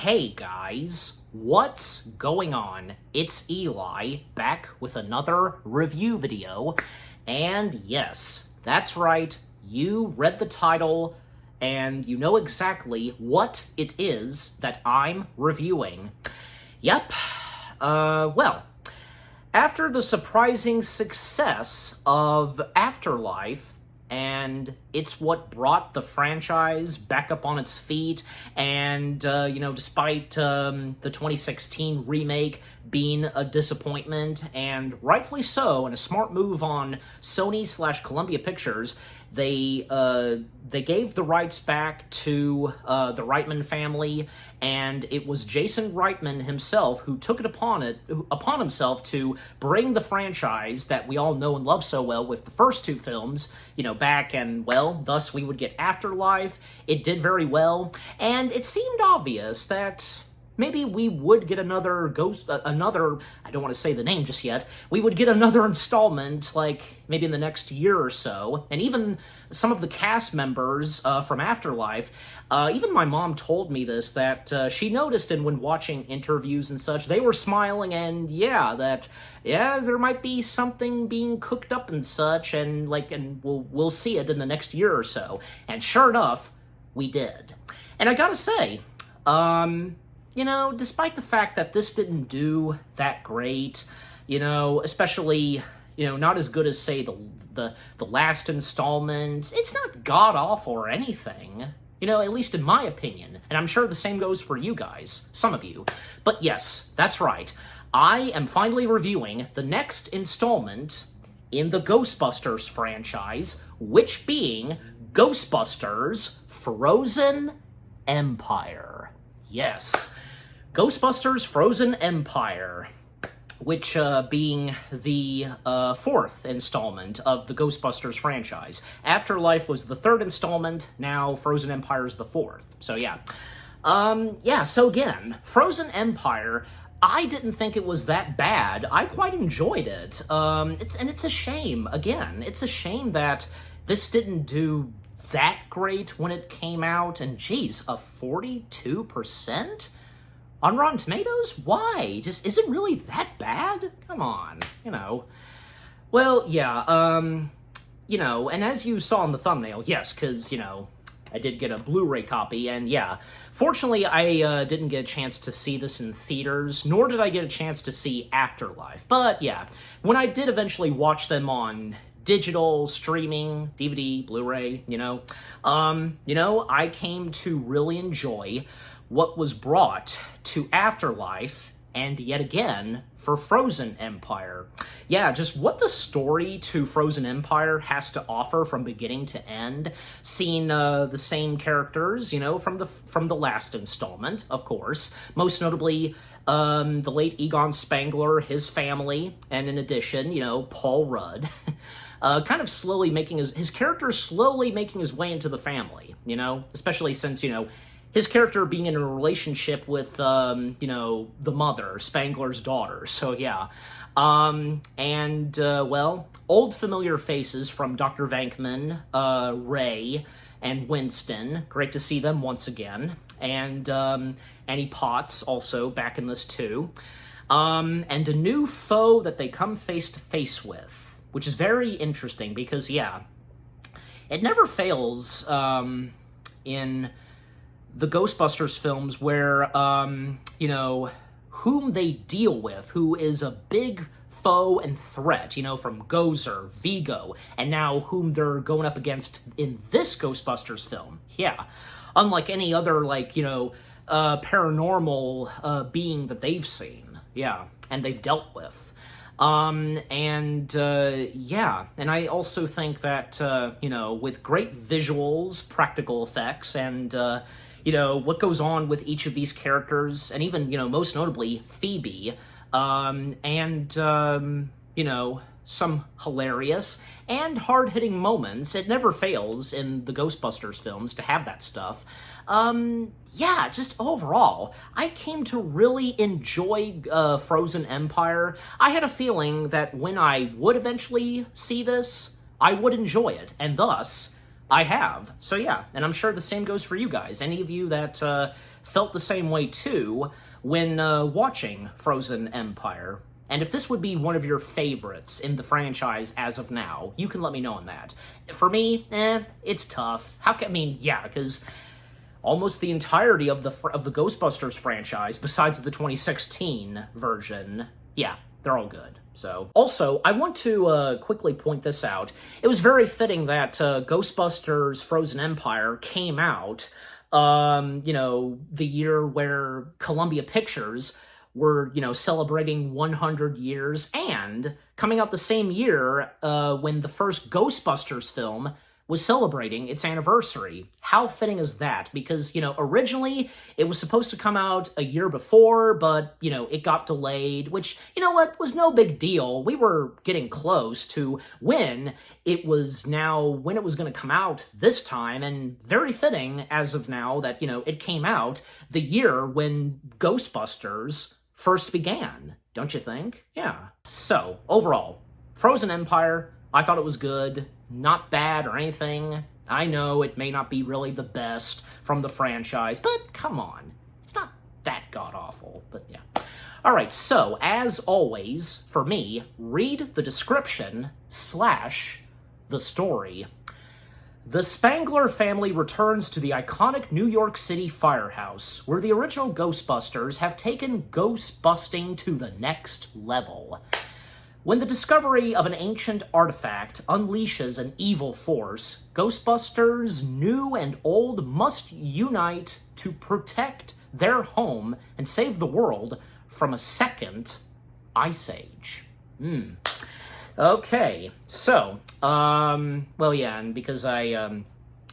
Hey guys, what's going on? It's Eli, back with another review video, and yes, that's right, you read the title, and you know exactly what it is that I'm reviewing. Yep, well, after the surprising success of Afterlife, and it's what brought the franchise back up on its feet, and, despite the 2016 remake being a disappointment, and rightfully so, and a smart move on Sony/Columbia Pictures, they gave the rights back to the Reitman family, and it was Jason Reitman himself who took it upon himself to bring the franchise that we all know and love so well with the first two films, back, and, well, thus we would get Afterlife. It did very well, and it seemed obvious that maybe we would get another I don't want to say the name just yet, we would get another installment, like, maybe in the next year or so, and even some of the cast members from Afterlife, even my mom told me this, that she noticed, and when watching interviews and such, they were smiling, and there might be something being cooked up and such, and we'll see it in the next year or so, and sure enough, we did. And I gotta say, despite the fact that this didn't do that great, especially, not as good as, say, the last installment, it's not god-awful or anything, at least in my opinion, and I'm sure the same goes for you guys, some of you. But yes, that's right, I am finally reviewing the next installment in the Ghostbusters franchise, which being Ghostbusters Frozen Empire. Yes. Ghostbusters Frozen Empire, which being the fourth installment of the Ghostbusters franchise. Afterlife was the third installment, now Frozen Empire is the fourth. So yeah. So again, Frozen Empire, I didn't think it was that bad. I quite enjoyed it. It's a shame, again, it's a shame that this didn't do that great when it came out, and geez, a 42%? On Rotten Tomatoes? Why? Just, is it really that bad? Come on, Well, yeah, and as you saw in the thumbnail, yes, because, I did get a Blu-ray copy, and yeah, fortunately, I didn't get a chance to see this in theaters, nor did I get a chance to see Afterlife. But yeah, when I did eventually watch them on digital, streaming, DVD, Blu-ray, I came to really enjoy what was brought to Afterlife, and yet again, for Frozen Empire. Yeah, just what the story to Frozen Empire has to offer from beginning to end, seeing the same characters, from the last installment, of course, most notably the late Egon Spangler, his family, and in addition, Paul Rudd, kind of slowly making his character slowly making his way into the family, especially since, his character being in a relationship with, the mother, Spangler's daughter, so yeah. Old familiar faces from Dr. Venkman, Ray, and Winston, great to see them once again, and Annie Potts also back in this too, and a new foe that they come face to face with, which is very interesting because, yeah, it never fails in the Ghostbusters films where, whom they deal with, who is a big foe and threat, from Gozer, Vigo, and now whom they're going up against in this Ghostbusters film. Yeah. Unlike any other, paranormal being that they've seen. Yeah. And they've dealt with. And I also think that, with great visuals, practical effects, and, what goes on with each of these characters, and even, most notably, Phoebe, some hilarious and hard-hitting moments. It never fails in the Ghostbusters films to have that stuff. Just overall, I came to really enjoy Frozen Empire. I had a feeling that when I would eventually see this, I would enjoy it, and thus, I have. So yeah, and I'm sure the same goes for you guys. Any of you that felt the same way too when watching Frozen Empire. And if this would be one of your favorites in the franchise as of now, you can let me know on that. For me, it's tough. Because almost the entirety of the Ghostbusters franchise, besides the 2016 version, yeah, they're all good. So, also, I want to quickly point this out. It was very fitting that Ghostbusters Frozen Empire came out, the year where Columbia Pictures were, celebrating 100 years, and coming out the same year when the first Ghostbusters film was celebrating its anniversary. How fitting is that? Because, originally it was supposed to come out a year before, but, it got delayed, which, was no big deal. We were getting close to when it was going to come out this time, and very fitting as of now that, it came out the year when Ghostbusters first began, don't you think? Yeah. So, overall, Frozen Empire, I thought it was good. Not bad or anything. I know it may not be really the best from the franchise, but come on. It's not that god-awful, but yeah. Alright, so, as always, for me, read the description / the story. The Spangler family returns to the iconic New York City firehouse, where the original Ghostbusters have taken ghost busting to the next level. When the discovery of an ancient artifact unleashes an evil force, Ghostbusters, new and old, must unite to protect their home and save the world from a second ice age. Okay, so, and because I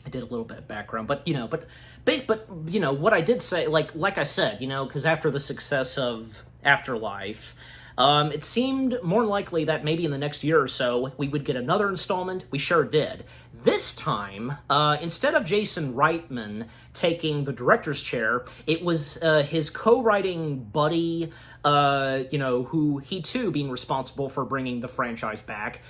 did a little bit of background, but what I did say, like I said, because after the success of Afterlife, it seemed more likely that maybe in the next year or so we would get another installment. We sure did. This time, instead of Jason Reitman taking the director's chair, it was his co-writing buddy, who he too being responsible for bringing the franchise back,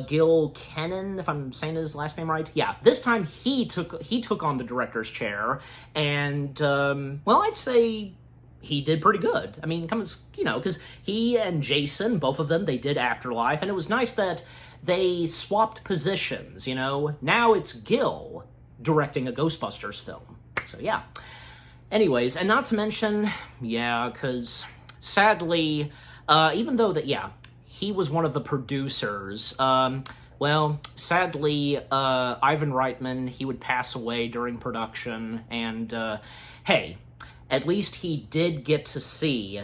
Gil Kenan, if I'm saying his last name right. Yeah, this time he took on the director's chair, and I'd say he did pretty good. I mean, because he and Jason, both of them, they did Afterlife, and it was nice that they swapped positions, Now it's Gil directing a Ghostbusters film. So, yeah. Anyways, and not to mention, because sadly, even though he was one of the producers, sadly, Ivan Reitman, he would pass away during production, and, hey, at least he did get to see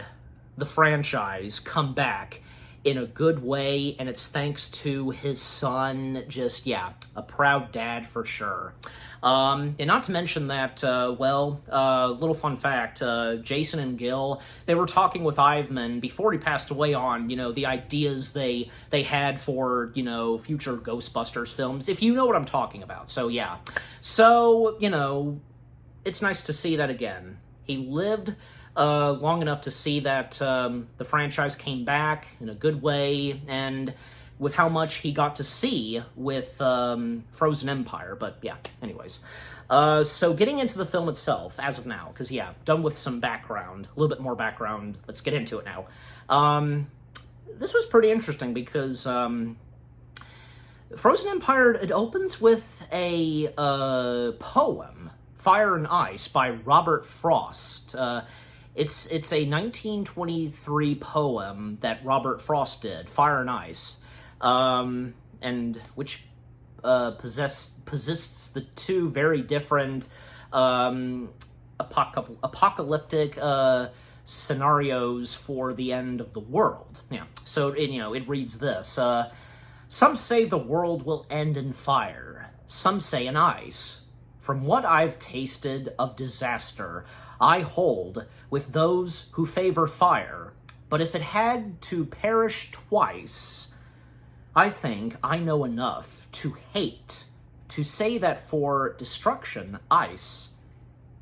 the franchise come back in a good way, and it's thanks to his son. Just, a proud dad for sure. And not to mention that, little fun fact, Jason and Gil, they were talking with Ivan before he passed away on, the ideas they had for, future Ghostbusters films, if you know what I'm talking about. So, yeah. So, it's nice to see that again. He lived long enough to see that the franchise came back in a good way, and with how much he got to see with Frozen Empire. But yeah, anyways. So getting into the film itself, as of now, because done with some background, a little bit more background, let's get into it now. This was pretty interesting because Frozen Empire, it opens with a poem, Fire and Ice by Robert Frost. It's a 1923 poem that Robert Frost did, Fire and Ice, and which possesses the two very different apocalyptic scenarios for the end of the world. Yeah. So it reads this: some say the world will end in fire. Some say in ice. From what I've tasted of disaster, I hold with those who favor fire. But if it had to perish twice, I think I know enough to hate, to say that for destruction, ice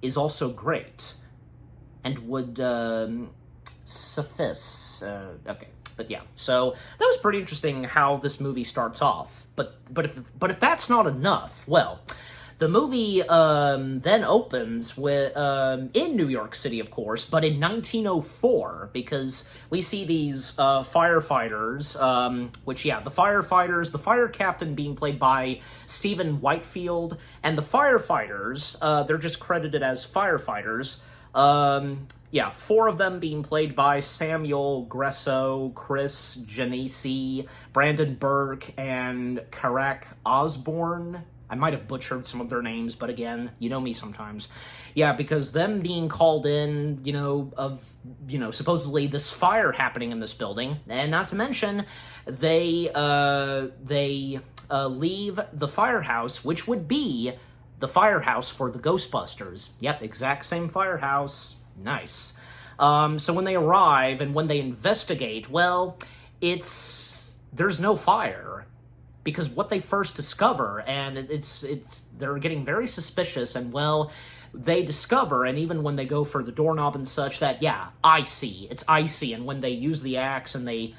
is also great, and would suffice. Okay, but yeah. So that was pretty interesting how this movie starts off. But if that's not enough, well, The movie then opens with in New York City, of course, but in 1904, because we see these firefighters, the fire captain being played by Stephen Whitefield, and the firefighters, they're just credited as firefighters. Four of them being played by Samuel Gresso, Chris Genesi, Brandon Burke, and Karak Osborne. I might have butchered some of their names, but again, you know me sometimes. Yeah, because them being called in, supposedly this fire happening in this building, and not to mention, they leave the firehouse, which would be the firehouse for the Ghostbusters. Yep, exact same firehouse. Nice. So when they arrive and when they investigate, well, there's no fire. Because what they first discover, and they're getting very suspicious, and well, they discover, and even when they go for the doorknob and such, that, yeah, it's icy, and when they use the axe and they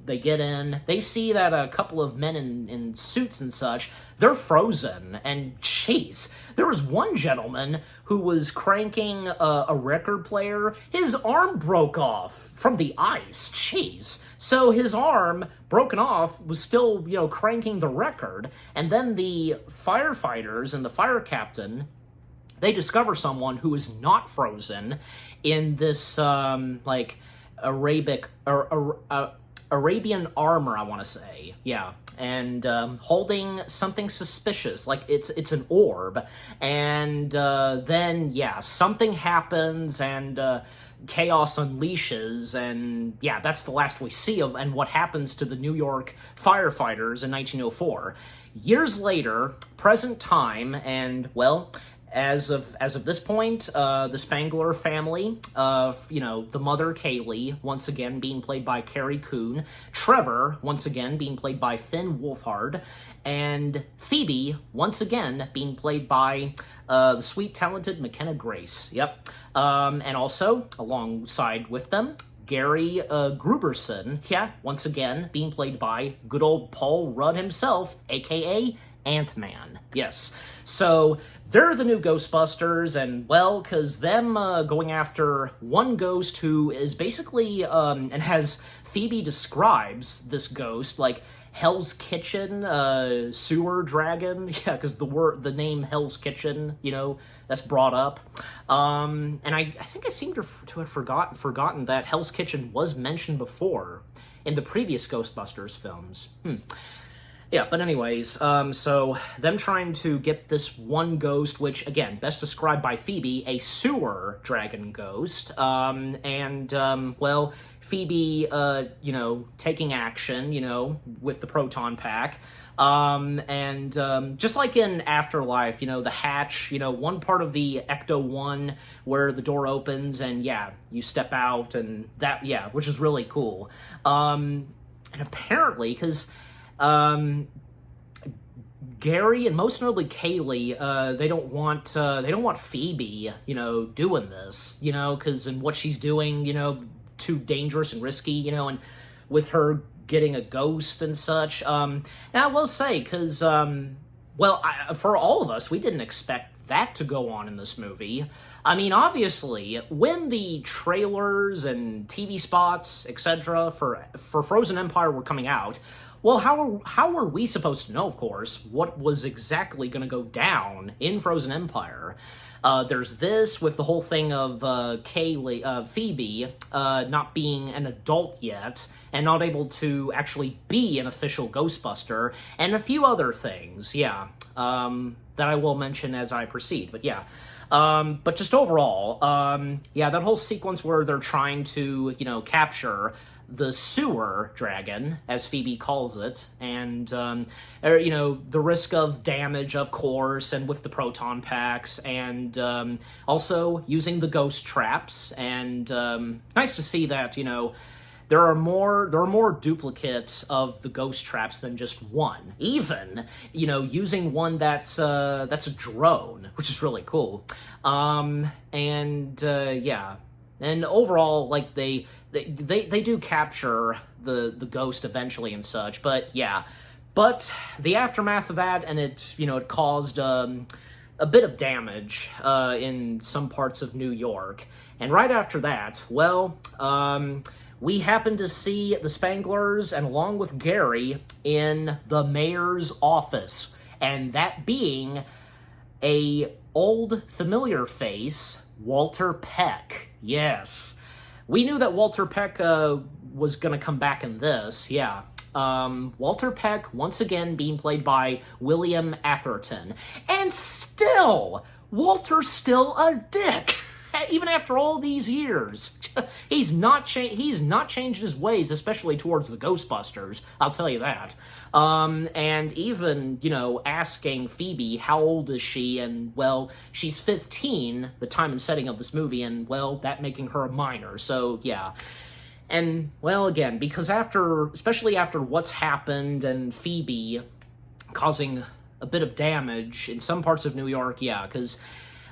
get in, they see that a couple of men in suits and such, they're frozen, and jeez, there was one gentleman who was cranking a record player, his arm broke off from the ice, jeez. So his arm, broken off, was still, cranking the record, and then the firefighters and the fire captain, they discover someone who is not frozen in this, Arabian armor, I want to say, yeah, and holding something suspicious, like it's an orb, and then, yeah, something happens, and chaos unleashes, and yeah, that's the last we see of and what happens to the New York firefighters in 1904. Years later, present time, and well, as of this point, the Spangler family, the mother Kaylee, once again being played by Carrie Coon, Trevor, once again being played by Finn Wolfhard, and Phoebe, once again being played by the sweet, talented McKenna Grace. Yep. And also, alongside with them, Gary Gruberson, yeah, once again being played by good old Paul Rudd himself, aka Ant-Man. Yes. So they're the new Ghostbusters, and well, because them going after one ghost who is basically, and has Phoebe describes this ghost like Hell's Kitchen, sewer dragon. Yeah, because the name Hell's Kitchen, that's brought up. And I think I seem to have forgotten that Hell's Kitchen was mentioned before in the previous Ghostbusters films. Yeah, but anyways, so them trying to get this one ghost, which, again, best described by Phoebe, a sewer dragon ghost, well, Phoebe, taking action, with the proton pack, just like in Afterlife, the hatch, one part of the Ecto-1 where the door opens and, yeah, you step out, and that, yeah, which is really cool. And apparently, because Gary and most notably Kaylee, they don't want Phoebe, doing this, because in what she's doing, too dangerous and risky, and with her getting a ghost and such. Now I will say, because, for all of us, we didn't expect that to go on in this movie. I mean, obviously, when the trailers and TV spots, etc., for Frozen Empire were coming out, well, how were we supposed to know, of course, what was exactly going to go down in Frozen Empire? There's this with the whole thing of Phoebe not being an adult yet and not able to actually be an official Ghostbuster, and a few other things, yeah, that I will mention as I proceed, but yeah. But just overall, that whole sequence where they're trying to, capture the sewer dragon, as Phoebe calls it, and, the risk of damage, of course, and with the proton packs, and also using the ghost traps, and nice to see that, there are more duplicates of the ghost traps than just one. Even, using one that's a drone, which is really cool. Yeah. And overall, like, they do capture the ghost eventually and such, but yeah. But the aftermath of that, and it caused a bit of damage in some parts of New York. And right after that, well, we happen to see the Spanglers, and along with Gary, in the mayor's office. And that being a old familiar face, Walter Peck. Yes. We knew that Walter Peck was going to come back in this, yeah. Walter Peck, once again, being played by William Atherton. And still, Walter's still a dick, even after all these years. He's not changed his ways, especially towards the Ghostbusters, I'll tell you that. And even, asking Phoebe, how old is she? And, well, she's 15, the time and setting of this movie, and, well, that making her a minor, so, yeah. And, well, again, because especially after what's happened and Phoebe causing a bit of damage in some parts of New York, yeah, because,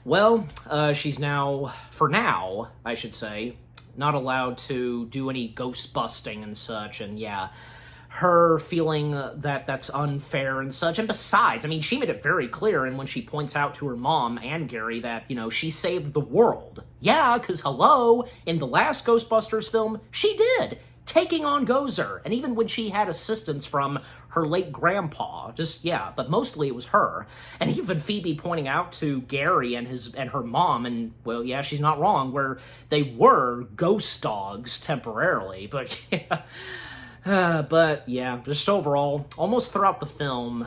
well, she's now, for now, I should say, not allowed to do any ghost busting and such, and yeah, her feeling that that's unfair and such. And besides, I mean, she made it very clear, and when she points out to her mom and Gary that, she saved the world. Yeah, because hello, in the last Ghostbusters film, she did, taking on Gozer. And even when she had assistance from her late grandpa, but mostly it was her. And even Phoebe pointing out to Gary and her mom, and, well, yeah, she's not wrong, where they were ghost dogs temporarily, but yeah. But, yeah, just overall, almost throughout the film,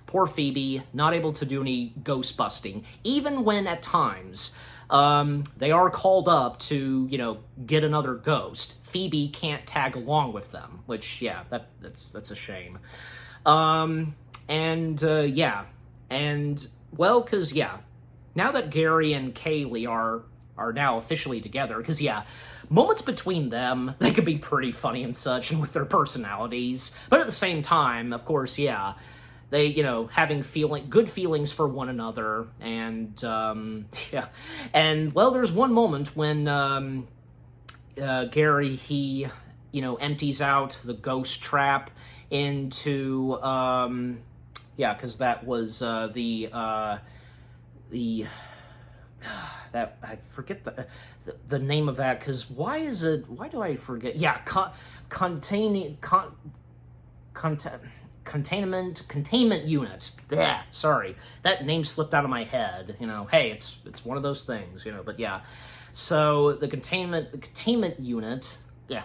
poor Phoebe, not able to do any ghost busting, even when, at times, they are called up to, get another ghost. Phoebe can't tag along with them, which, yeah, that's a shame. Yeah, and, well, because, yeah, now that Gary and Kaylee are now officially together, because, yeah, moments between them, they could be pretty funny and such, and with their personalities, but at the same time, of course, yeah, they, having good feelings for one another, and, yeah, and, well, there's one moment when, Gary, he, empties out the ghost trap into, yeah, because that was, that I forget the name of that, because why do I forget? Yeah, containment unit. Yeah, sorry, that name slipped out of my head. Hey, it's one of those things. But yeah, so the containment unit, yeah,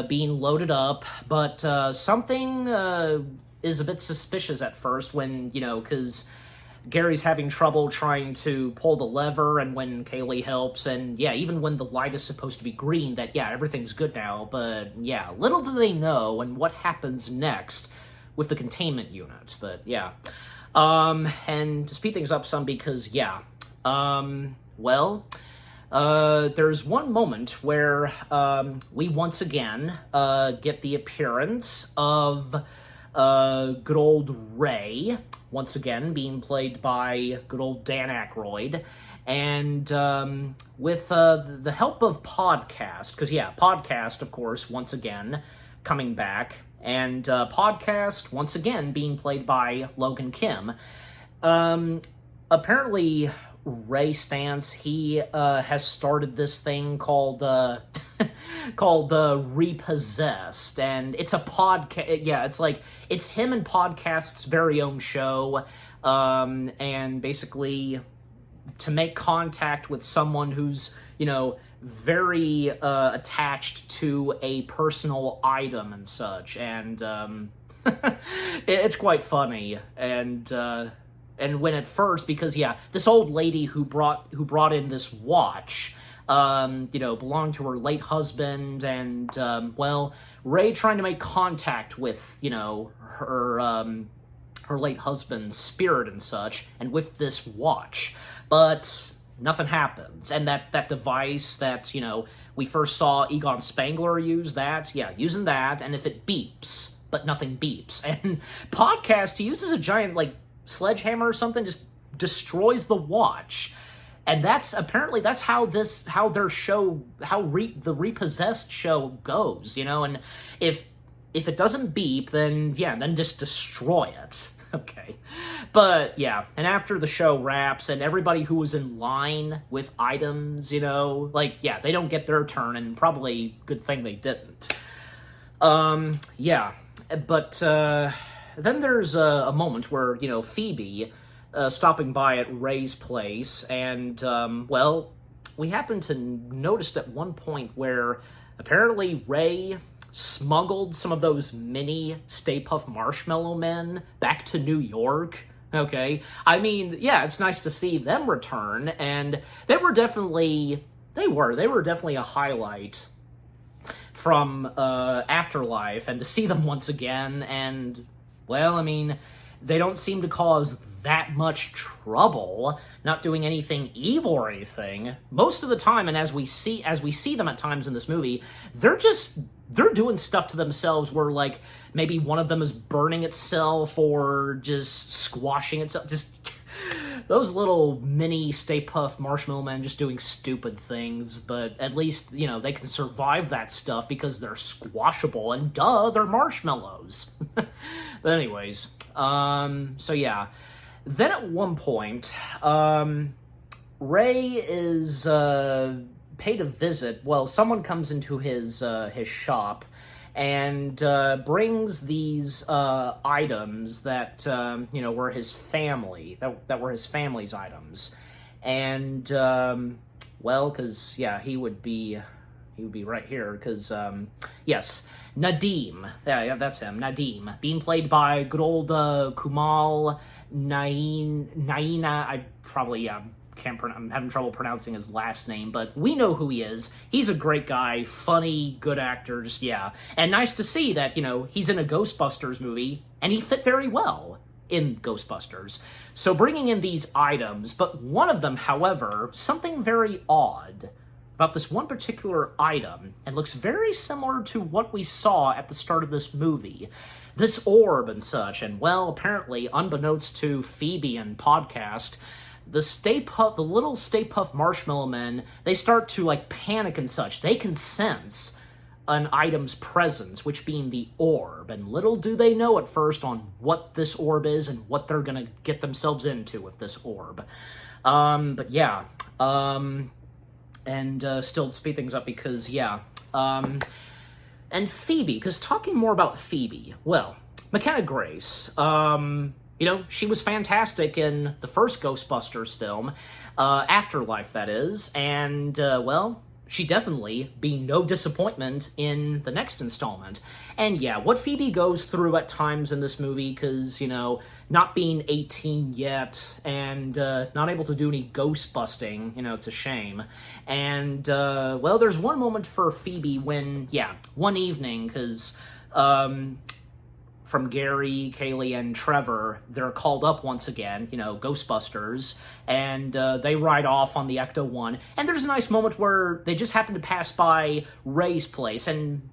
being loaded up, but something is a bit suspicious at first when because Gary's having trouble trying to pull the lever, and when Kaylee helps, and yeah, even when the light is supposed to be green, that yeah, everything's good now, but yeah, little do they know and what happens next with the containment unit, but yeah. And to speed things up some, because yeah, there's one moment where we once again get the appearance of good old Ray, once again being played by good old Dan Aykroyd, and with the help of Podcast, because yeah, Podcast, of course, once again coming back, and Podcast, once again being played by Logan Kim. Apparently, Ray Stantz, he has started this thing called Repossessed, and it's a podcast. Yeah, it's him and Podcast's very own show, and basically to make contact with someone who's very attached to a personal item and such, and it's quite funny, and when at first, because yeah, this old lady who brought in this watch, belonged to her late husband, and well, Ray trying to make contact with her late husband's spirit and such, and with this watch, but nothing happens. And that device that we first saw Egon Spangler use, using that, and if it beeps, but nothing beeps, and Podcast, he uses a giant sledgehammer or something, just destroys the watch. And that's how the Repossessed show goes, and if it doesn't beep, then just destroy it. Okay. But, yeah, and after the show wraps, and everybody who was in line with items, like, yeah, they don't get their turn, and probably good thing they didn't. Yeah. But, then there's a moment where, Phoebe, stopping by at Ray's place, and, well, we happen to notice at one point where apparently Ray smuggled some of those mini Stay Puft Marshmallow Men back to New York. Okay, I mean, yeah, it's nice to see them return, and they were definitely a highlight from Afterlife, and to see them once again, and, well, I mean, they don't seem to cause that much trouble, not doing anything evil or anything. Most of the time, and as we see them at times in this movie, they're doing stuff to themselves where, like, maybe one of them is burning itself or just squashing itself. Just those little mini Stay Puft Marshmallow Men just doing stupid things, but at least, they can survive that stuff because they're squashable, and duh, they're marshmallows. But anyways, so yeah. Then at one point, Ray is paid a visit. Well, someone comes into his shop and brings these items that were his family, that were his family's items, and well, because yeah, he would be right here, because yes, Nadim, yeah, that's him, Nadim, being played by good old Kumal Naina. I'm having trouble pronouncing his last name, but we know who he is. He's a great guy, funny, good actor, just, yeah. And nice to see that, he's in a Ghostbusters movie, and he fit very well in Ghostbusters. So bringing in these items, but one of them, however, something very odd about this one particular item, and looks very similar to what we saw at the start of this movie. This orb and such, and, well, apparently, unbeknownst to Phoebe and podcast, the little Stay Puft Marshmallow Men, they start to, like, panic and such. They can sense an item's presence, which being the orb, and little do they know at first on what this orb is and what they're gonna get themselves into with this orb. But yeah, and still to speed things up, because, yeah, and Phoebe, because talking more about Phoebe, well, McKenna Grace, she was fantastic in the first Ghostbusters film, Afterlife, that is, and, well, she definitely be no disappointment in the next installment. And yeah, what Phoebe goes through at times in this movie, because, not being 18 yet, and not able to do any ghost busting, it's a shame. And, well, there's one moment for Phoebe when, yeah, one evening, because, from Gary, Kaylee, and Trevor, they're called up once again, Ghostbusters, and they ride off on the Ecto-1, and there's a nice moment where they just happen to pass by Ray's place, and,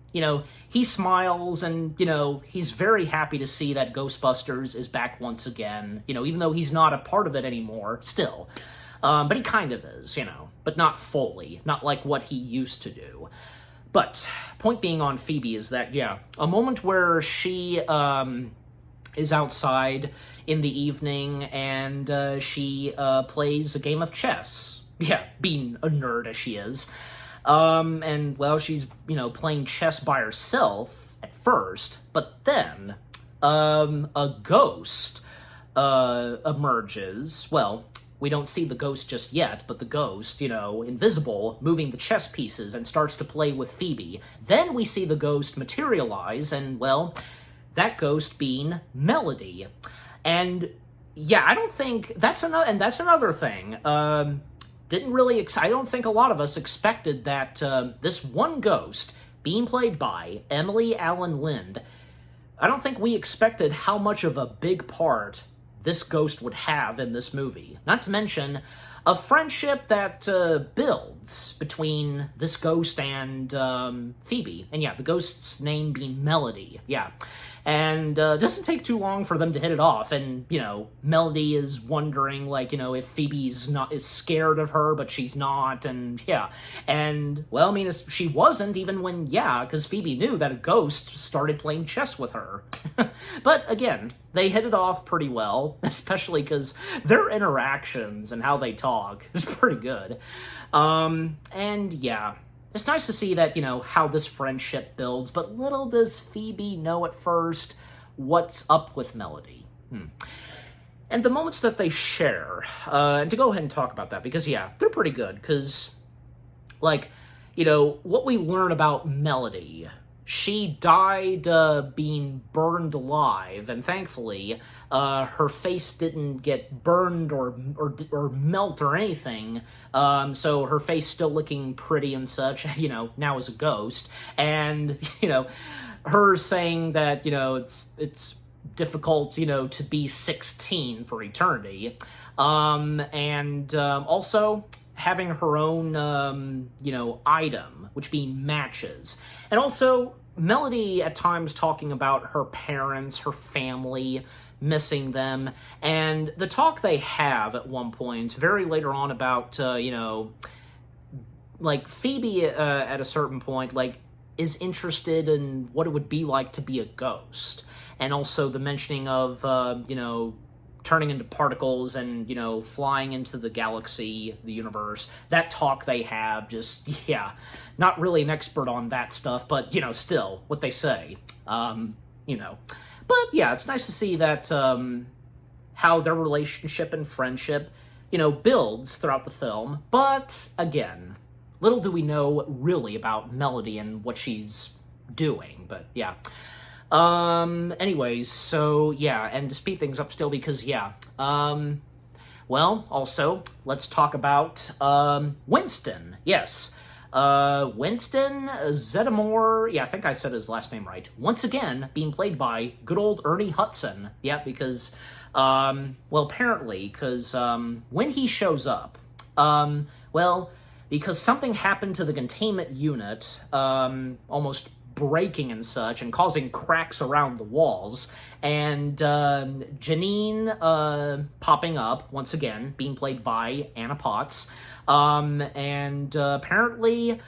he smiles, and, he's very happy to see that Ghostbusters is back once again, even though he's not a part of it anymore, still. But he kind of is, but not fully, not like what he used to do. But, point being on Phoebe is that, yeah, a moment where she is outside in the evening and she plays a game of chess. Yeah, being a nerd as she is. And, well, she's, playing chess by herself at first, but then a ghost emerges. Well, we don't see the ghost just yet, but the ghost, invisible, moving the chess pieces and starts to play with Phoebe. Then we see the ghost materialize, and, well, that ghost being Melody. And, yeah, I don't think, that's another thing. I don't think a lot of us expected that this one ghost, being played by Emily Allen Lind, I don't think we expected how much of a big part this ghost would have in this movie. Not to mention a friendship that builds between this ghost and Phoebe. And yeah, the ghost's name being Melody. Yeah. And it doesn't take too long for them to hit it off. And, Melody is wondering, like, if Phoebe's is scared of her, but she's not. And, yeah. And, well, I mean, she wasn't even when, because Phoebe knew that a ghost started playing chess with her. But, again, they hit it off pretty well, especially because their interactions and how they talk is pretty good. And, yeah. It's nice to see that, how this friendship builds, but little does Phoebe know at first what's up with Melody. And the moments that they share, and to go ahead and talk about that, because, they're pretty good, because, like, what we learn about Melody, she died being burned alive, and thankfully, her face didn't get burned or melt or anything, so her face still looking pretty and such, now as a ghost, and, her saying that, it's difficult, to be 16 for eternity, and also having her own, item, which being matches. And also, Melody at times talking about her parents, her family, missing them, and the talk they have at one point, very later on about, like, Phoebe at a certain point, like, is interested in what it would be like to be a ghost. And also the mentioning of, turning into particles and, flying into the galaxy, the universe. That talk they have, just, not really an expert on that stuff, but, still, what they say, But, it's nice to see that, how their relationship and friendship, builds throughout the film. But, again, little do we know really about Melody and what she's doing, but, anyways, so, and to speed things up still, because, well, also, let's talk about, Winston, yes. Winston Zeddemore, I think I said his last name right, once again, being played by good old Ernie Hudson, because, well, apparently, because, when he shows up, well, because something happened to the containment unit, almost breaking and such, and causing cracks around the walls, and Janine popping up, once again, being played by Anna Potts, and apparently,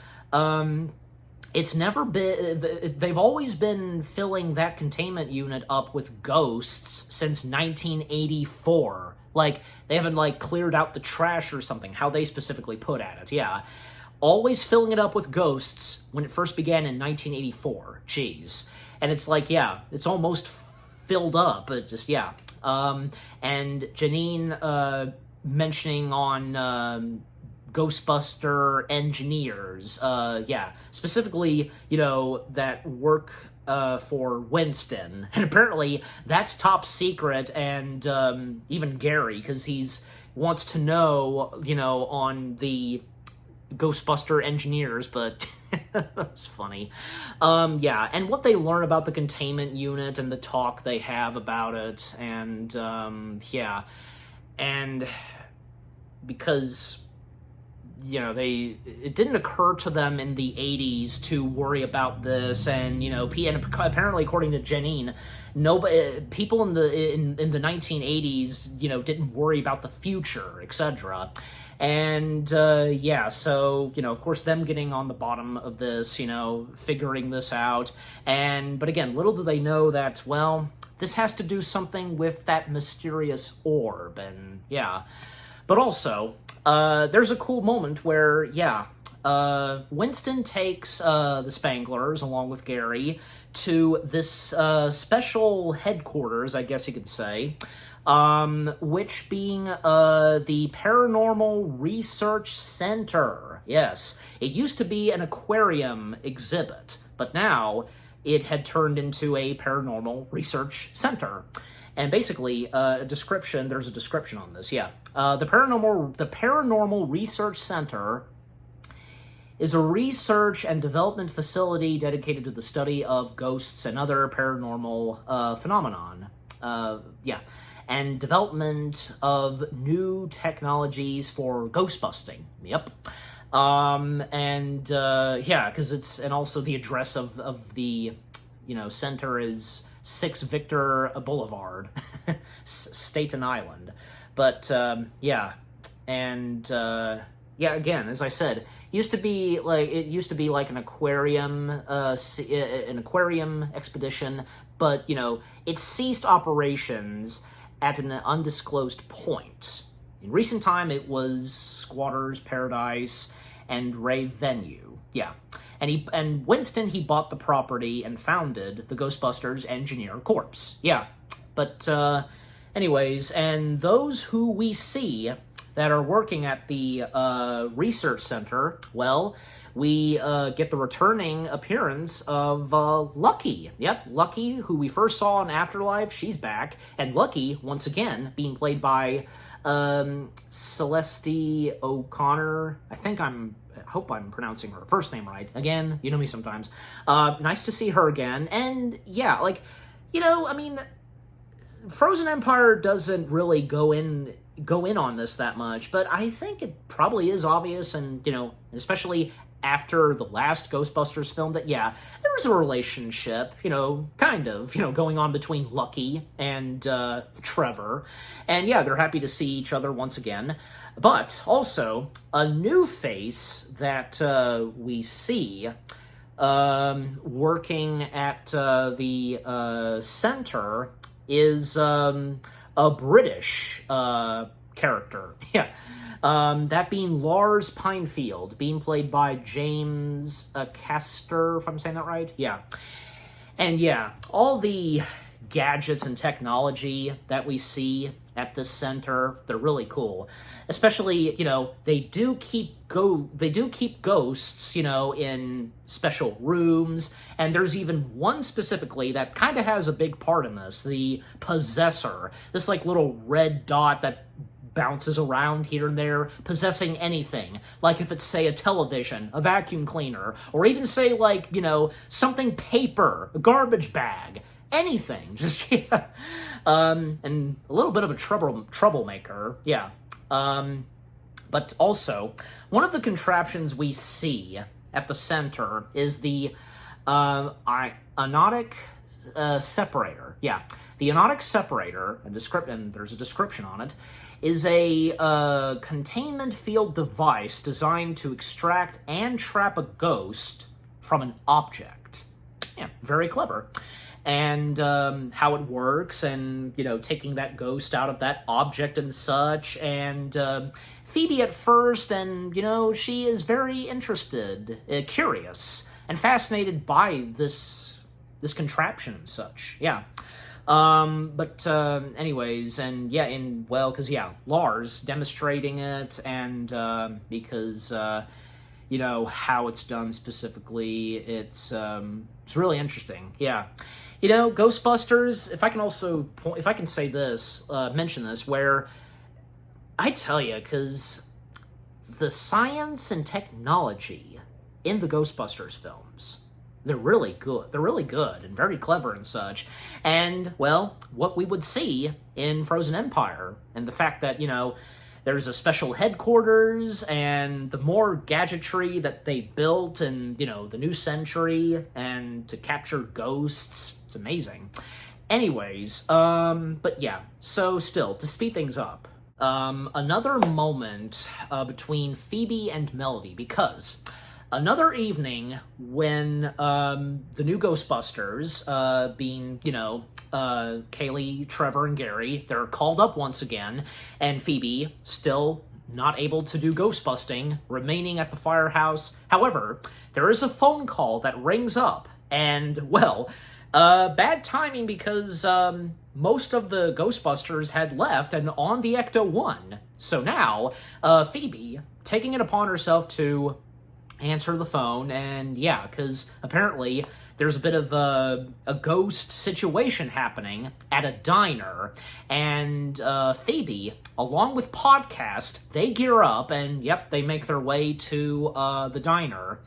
it's never been, they've always been filling that containment unit up with ghosts since 1984. Like, they haven't, like, cleared out the trash or something, how they specifically put at it, always filling it up with ghosts when it first began in 1984. Jeez. And it's like, it's almost filled up, but just, and Janine, mentioning on, Ghostbuster engineers, specifically, that work, for Winston. And apparently, that's top secret, and, even Gary, because wants to know, on the Ghostbuster engineers, but that's funny. And what they learn about the containment unit and the talk they have about it, and, and because, it didn't occur to them in the 80s to worry about this, and, and apparently, according to Janine, people in the 1980s, didn't worry about the future, etc. And, so, of course, them getting on the bottom of this, figuring this out, but again, little do they know that, well, this has to do something with that mysterious orb, and, But also, there's a cool moment where, Winston takes, the Spanglers, along with Gary, to this, special headquarters, I guess you could say, which being, the Paranormal Research Center. Yes, it used to be an aquarium exhibit, but now it had turned into a paranormal research center. And basically, there's a description on this, The Paranormal Research Center is a research and development facility dedicated to the study of ghosts and other paranormal phenomenon. And development of new technologies for ghost busting. Yep. Because it's, and also the address of the center is 6 Victor Boulevard, Staten Island. But, yeah. And, yeah, again, as I said, it used to be like an aquarium expedition, but, it ceased operations at an undisclosed point. In recent time, it was Squatter's Paradise and Rave Venue. Yeah. And Winston, he bought the property and founded the Ghostbusters Engineer Corps. Yeah. But, anyways, and those who we see that are working at the research center, well, we get the returning appearance of Lucky. Yep, Lucky, who we first saw in Afterlife, she's back. And Lucky, once again, being played by Celeste O'Connor. I hope I'm pronouncing her first name right. Again, you know me sometimes. Nice to see her again. And yeah, Frozen Empire doesn't really go in on this that much, but I think it probably is obvious, and, especially after the last Ghostbusters film, that, yeah, there was a relationship, kind of, going on between Lucky and Trevor, and, yeah, they're happy to see each other once again, but also, a new face that we see working at the center is a British character. Yeah. That being Lars Pinefield, being played by James Castor, if I'm saying that right? Yeah. And yeah, all the gadgets and technology that we see at this center, they're really cool. Especially, they do keep ghosts, in special rooms, and there's even one specifically that kind of has a big part in this, the Possessor. This, little red dot that bounces around here and there, possessing anything. Like if it's, say, a television, a vacuum cleaner, or even, say, something paper, a garbage bag. Anything, just, yeah. And a little bit of a troublemaker, yeah. But also, one of the contraptions we see at the center is the ionotic separator. Yeah, the ionotic separator, and there's a description on it, is a containment field device designed to extract and trap a ghost from an object. Yeah, very clever. And how it works, and, taking that ghost out of that object and such, and Phoebe at first, and, she is very interested, curious, and fascinated by this contraption and such, yeah. Anyways, and yeah, because, yeah, Lars demonstrating it, and because, how it's done specifically, it's really interesting, yeah. Ghostbusters, if I can say this, mention this, where, I tell you, because the science and technology in the Ghostbusters films, they're really good. They're really good and very clever and such. And, well, what we would see in Frozen Empire, and the fact that, there's a special headquarters, and the more gadgetry that they built in, the new century, and to capture ghosts, it's amazing. Anyways, but yeah, so still, to speed things up, another moment between Phoebe and Melody, because another evening when the new Ghostbusters, being, Kaylee, Trevor, and Gary, they're called up once again, and Phoebe, still not able to do ghost busting, remaining at the firehouse. However, there is a phone call that rings up, and, well, bad timing because most of the Ghostbusters had left and on the Ecto-1. So now, Phoebe, taking it upon herself to answer the phone, and yeah, because apparently there's a bit of a ghost situation happening at a diner, and Phoebe, along with Podcast, they gear up, and yep, they make their way to the diner,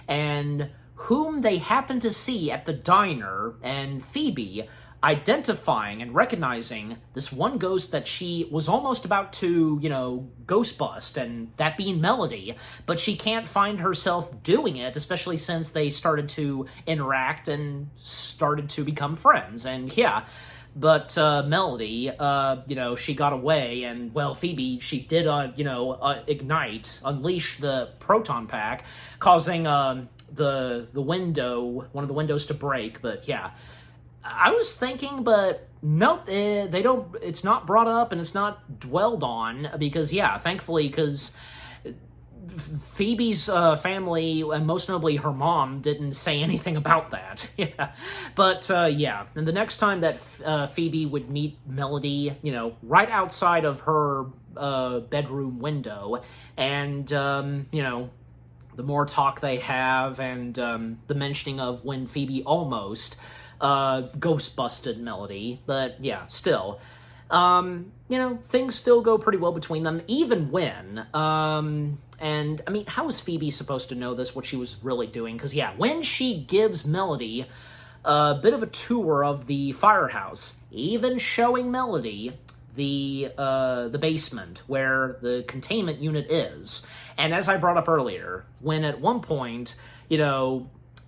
and whom they happen to see at the diner, and Phoebe, identifying and recognizing this one ghost that she was almost about to, ghost bust, and that being Melody, but she can't find herself doing it, especially since they started to interact and started to become friends, and yeah. But Melody, she got away, and, well, Phoebe, she did, ignite, unleash the proton pack, causing the window, one of the windows to break, but yeah. I was thinking, but nope, they don't, it's not brought up and it's not dwelled on, because, yeah, thankfully, because Phoebe's family, and most notably her mom, didn't say anything about that. Yeah. But, yeah, and the next time that Phoebe would meet Melody, right outside of her bedroom window, and, the more talk they have, and the mentioning of when Phoebe almost ghost busted Melody, but yeah, still, things still go pretty well between them, even when, and, I mean, how is Phoebe supposed to know this, what she was really doing? Because, yeah, when she gives Melody a bit of a tour of the firehouse, even showing Melody the basement where the containment unit is, and as I brought up earlier, when at one point,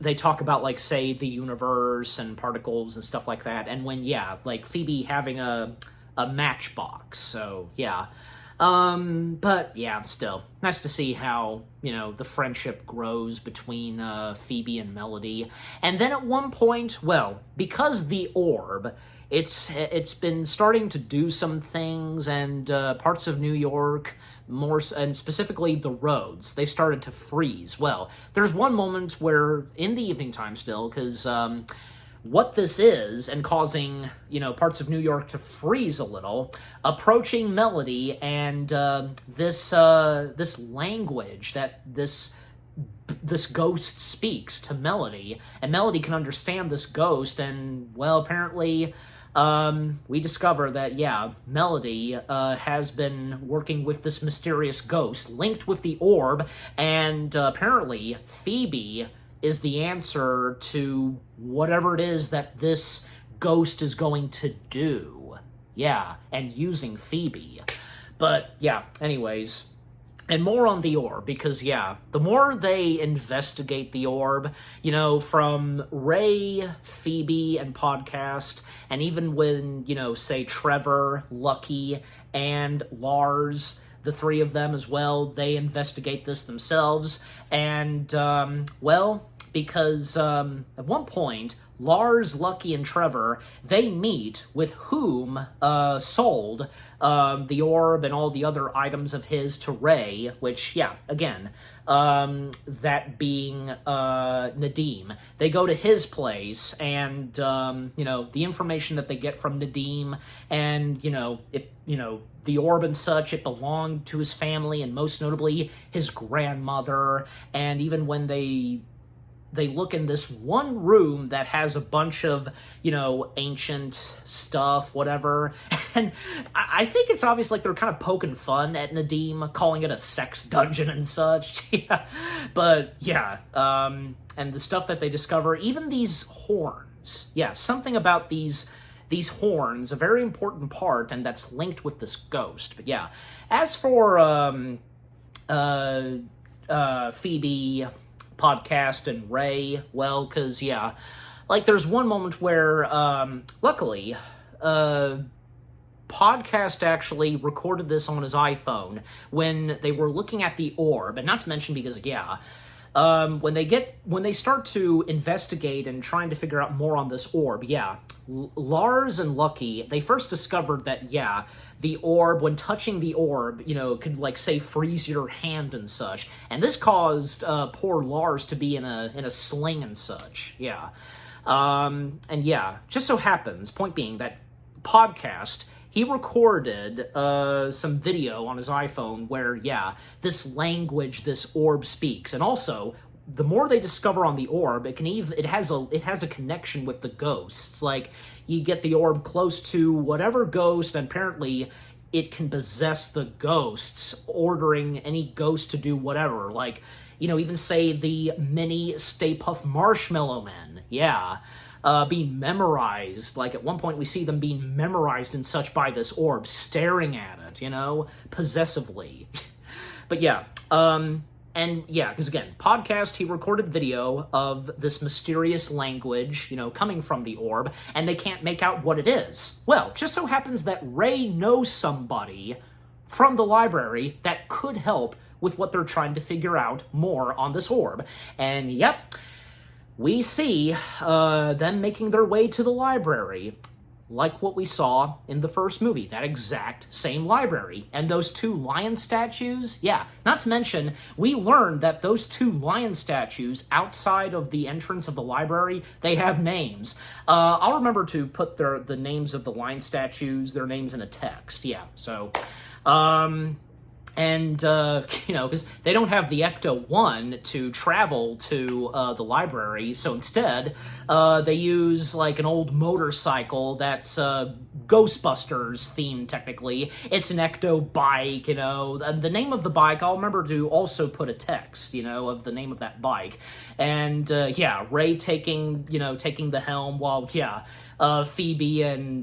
they talk about, like, say, the universe and particles and stuff like that, and when, yeah, like, Phoebe having a matchbox, so, yeah. But, yeah, still, nice to see how, the friendship grows between, Phoebe and Melody, and then at one point, well, because the orb, it's been starting to do some things, and, parts of New York, and specifically the roads, they started to freeze. Well, there's one moment where, in the evening time still, because what this is, and causing, parts of New York to freeze a little, approaching Melody, and this language that this ghost speaks to Melody, and Melody can understand this ghost, and, well, apparently we discover that, yeah, Melody has been working with this mysterious ghost linked with the orb, and apparently Phoebe is the answer to whatever it is that this ghost is going to do. Yeah, and using Phoebe. But, yeah, anyways, and more on the orb, because, yeah, the more they investigate the orb, from Ray, Phoebe, and Podcast, and even when, say, Trevor, Lucky, and Lars, the three of them as well, they investigate this themselves, and, well, because at one point, Lars, Lucky, and Trevor, they meet with whom sold the orb and all the other items of his to Ray, which, yeah, again, that being Nadim. They go to his place, and, the information that they get from Nadim, and, the orb and such, it belonged to his family, and most notably, his grandmother, and even when they look in this one room that has a bunch of, ancient stuff, whatever. And I think it's obvious, like, they're kind of poking fun at Nadim, calling it a sex dungeon and such. Yeah. But, yeah. And the stuff that they discover, even these horns. Yeah, something about these horns, a very important part, and that's linked with this ghost. But, yeah. As for Phoebe, Podcast, and Ray, well, because, yeah, like, there's one moment where, luckily, Podcast actually recorded this on his iPhone when they were looking at the orb, and not to mention because, yeah, when they start to investigate and trying to figure out more on this orb, yeah, Lars and Lucky, they first discovered that, yeah, the orb, when touching the orb, could, like, say, freeze your hand and such. And this caused poor Lars to be in a sling and such, yeah. And yeah, just so happens, point being, that Podcast, he recorded some video on his iPhone where, yeah, this language, this orb speaks. And also, the more they discover on the orb, it has a connection with the ghosts. Like, you get the orb close to whatever ghost, and apparently it can possess the ghosts, ordering any ghost to do whatever. Like, even say the mini Stay Puft Marshmallow Men. Yeah. being memorized. Like, at one point we see them being memorized and such by this orb, staring at it, you know, possessively. But yeah, and yeah, because again, podcast, he recorded video of this mysterious language, you know, coming from the orb, and they can't make out what it is. Well, just so happens that Ray knows somebody from the library that could help with what they're trying to figure out more on this orb. And yep, we see them making their way to the library, like what we saw in the first movie, that exact same library. And those two lion statues, yeah, not to mention, we learned that those two lion statues outside of the entrance of the library, they have names. I'll remember to put the names of the lion statues, their names in a text, yeah, so... you know, because they don't have the Ecto-1 to travel to the library, so instead, they use, like, an old motorcycle that's Ghostbusters themed, technically. It's an Ecto-bike, you know. The name of the bike, I'll remember to also put a text, you know, of the name of that bike. And, yeah, Ray taking the helm while, yeah, Phoebe and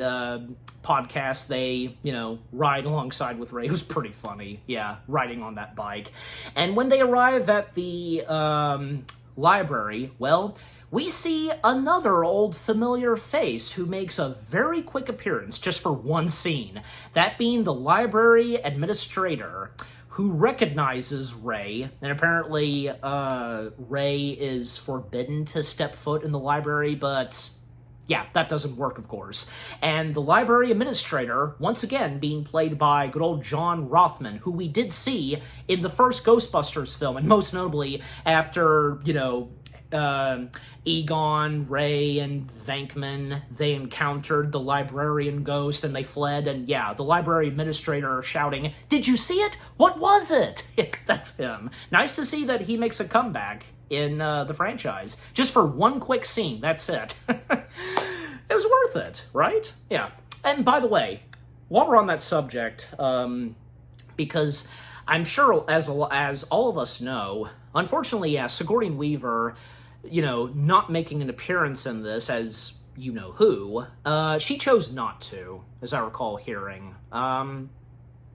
Podcast, they, you know, ride alongside with Ray. It was pretty funny, yeah, riding on that bike. And when they arrive at the library, well, we see another old familiar face who makes a very quick appearance just for one scene, that being the library administrator, who recognizes Ray, and apparently Ray is forbidden to step foot in the library, but... yeah, that doesn't work, of course. And the library administrator, once again, being played by good old John Rothman, who we did see in the first Ghostbusters film, and most notably after, you know, Egon, Ray, and Venkman, they encountered the librarian ghost and they fled, and yeah, the library administrator shouting, "Did you see it? What was it?" That's him. Nice to see that he makes a comeback in the franchise. Just for one quick scene, that's it. It was worth it, right? Yeah. And by the way, while we're on that subject, because I'm sure as all of us know, unfortunately, yeah, Sigourney Weaver, you know, not making an appearance in this as you know who, she chose not to, as I recall hearing.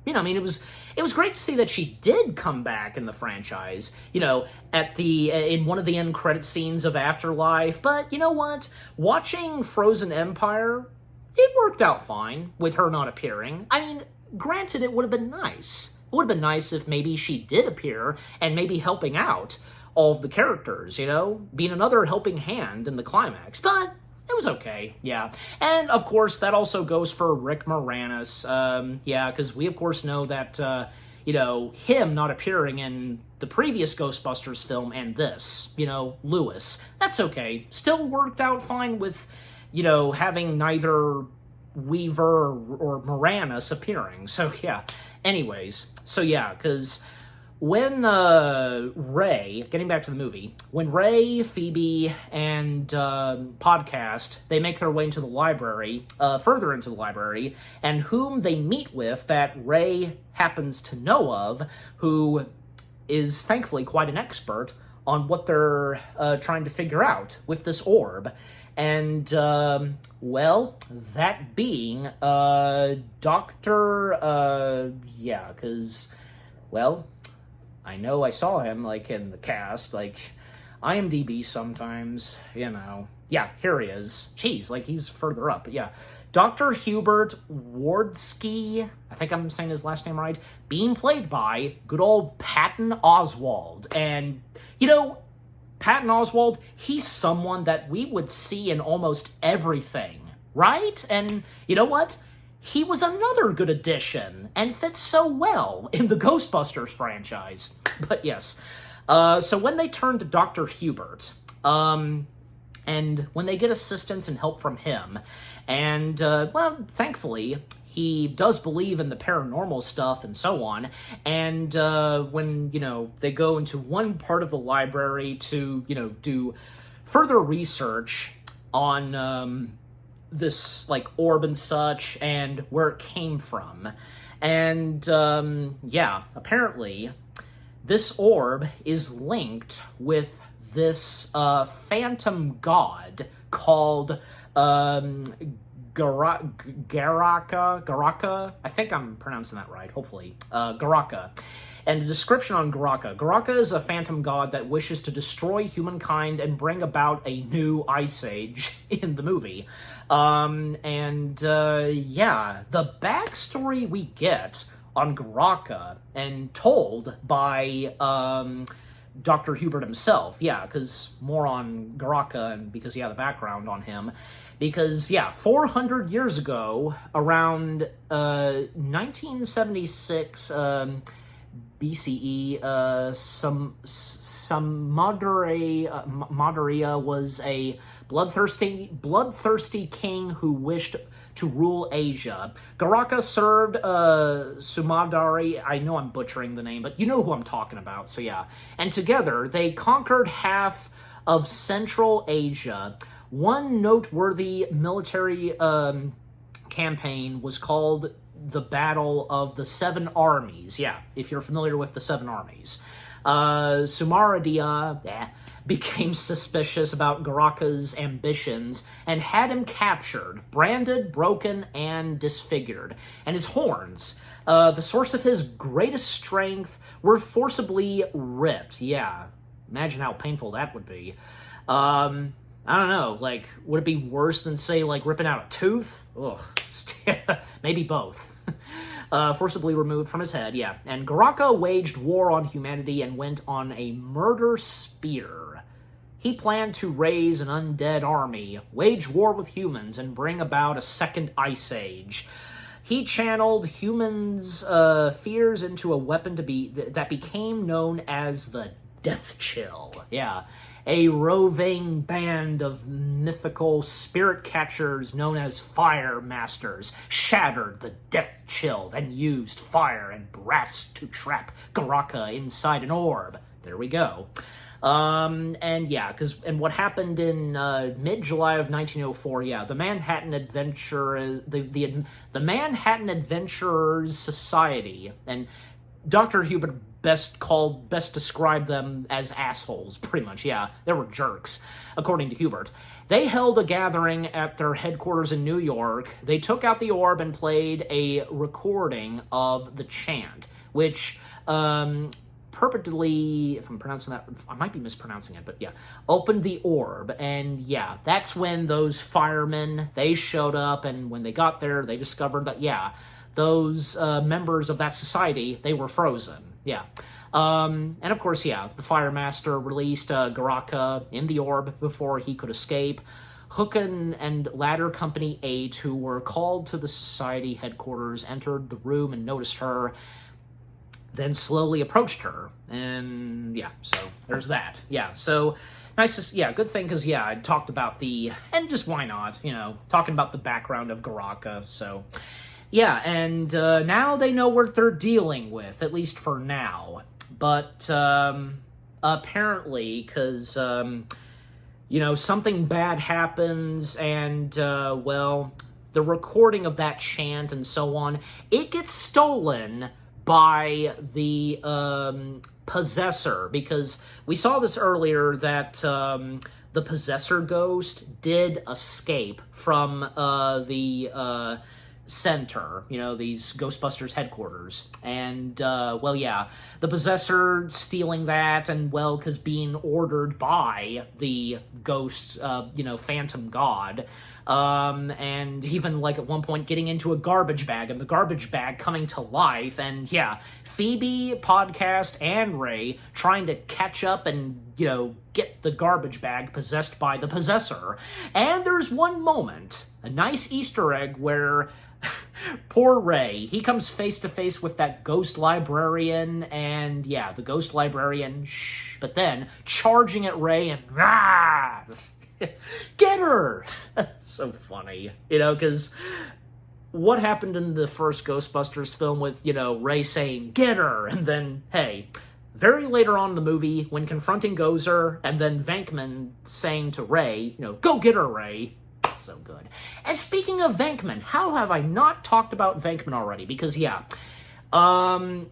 You know, I mean, it was great to see that she did come back in the franchise, you know, in one of the end credit scenes of Afterlife. But you know what? Watching Frozen Empire, it worked out fine with her not appearing. I mean, granted, it would have been nice. It would have been nice if maybe she did appear and maybe helping out all of the characters, you know, being another helping hand in the climax. But it was okay, yeah. And, of course, that also goes for Rick Moranis, yeah, because we, of course, know that, you know, him not appearing in the previous Ghostbusters film and this, you know, Lewis, that's okay. Still worked out fine with, you know, having neither Weaver or Moranis appearing, so, yeah. Anyways, so, yeah, because... when Ray, getting back to the movie, when Ray, Phoebe, and Podcast, they make their way into the library, further into the library, and whom they meet with that Ray happens to know of, who is thankfully quite an expert on what they're trying to figure out with this orb. And, well, that being, yeah, because, well... I know I saw him, like, in the cast, like, IMDb sometimes, you know. Yeah, here he is. Jeez, like, he's further up, but yeah. Dr. Hubert Wardski, I think I'm saying his last name right, being played by good old Patton Oswalt. And, you know, Patton Oswalt, he's someone that we would see in almost everything, right? And you know what? He was another good addition, and fits so well in the Ghostbusters franchise. But yes, so when they turn to Dr. Hubert, and when they get assistance and help from him, and, well, thankfully, he does believe in the paranormal stuff and so on, and when, you know, they go into one part of the library to, you know, do further research on, this, like, orb and such, and where it came from. And, yeah, apparently, this orb is linked with this, phantom god called Garaka. I think I'm pronouncing that right, hopefully. Garaka. And the description on Garaka. Garaka is a phantom god that wishes to destroy humankind and bring about a new ice age in the movie. Yeah, the backstory we get on Garaka, and told by Dr. Hubert himself, yeah, because more on Garaka, and because, yeah, the background on him, because, yeah, 400 years ago, around 1976 BCE, Madarea was a bloodthirsty king who wished to rule Asia. Garaka served Sumadari, I know I'm butchering the name, but you know who I'm talking about, so yeah. And together, they conquered half of Central Asia. One noteworthy military campaign was called the Battle of the Seven Armies. Yeah, if you're familiar with the Seven Armies. Sumaradia became suspicious about Garaka's ambitions and had him captured, branded, broken, and disfigured. And his horns, the source of his greatest strength, were forcibly ripped. Yeah, imagine how painful that would be. I don't know, like, would it be worse than, say, like, ripping out a tooth? Ugh, maybe both. Forcibly removed from his head, yeah. And Garaka waged war on humanity and went on a murder spear. He planned to raise an undead army, wage war with humans, and bring about a second ice age. He channeled humans' fears into a weapon that became known as the Death Chill. Yeah. A roving band of mythical spirit catchers known as Fire Masters shattered the Death Chill, then used fire and brass to trap Garaka inside an orb. There we go. And yeah, what happened in mid-July of 1904, yeah, the Manhattan Adventurers, the Manhattan Adventurers Society, and Dr. Hubert best described them as assholes, pretty much, yeah. They were jerks, according to Hubert. They held a gathering at their headquarters in New York. They took out the orb and played a recording of the chant, which, perfectly, if I'm pronouncing that, I might be mispronouncing it, but yeah, opened the orb, and yeah, that's when those firemen, they showed up, and when they got there, they discovered that, yeah, those members of that society, they were frozen. Yeah. And of course, yeah, the Fire Master released Garaka in the orb before he could escape. Hook and Ladder Company 8, who were called to the society headquarters, entered the room and noticed her, then slowly approached her. And yeah, so there's that. Yeah, so nice to, yeah, good thing, because yeah, I talked about and just why not, you know, talking about the background of Garaka, so yeah, and now they know what they're dealing with, at least for now. But apparently, because, you know, something bad happens, and, well, the recording of that chant and so on, it gets stolen by the possessor, because we saw this earlier that the possessor ghost did escape from the center, you know, these Ghostbusters headquarters. And, well, yeah, the possessor stealing that, and, well, because being ordered by the ghost, you know, phantom god, and even, like, at one point getting into a garbage bag, and the garbage bag coming to life, and, yeah, Phoebe, Podcast, and Ray trying to catch up and, you know, get the garbage bag possessed by the possessor. And there's one moment, a nice Easter egg, where poor Ray, he comes face to face with that ghost librarian, and yeah, the ghost librarian, but then charging at Ray and get her! So funny, you know, because what happened in the first Ghostbusters film with, you know, Ray saying, get her, and then, hey, very later on in the movie, when confronting Gozer, and then Venkman saying to Ray, you know, go get her, Ray. So good. And speaking of Venkman, how have I not talked about Venkman already? Because, yeah, Nadim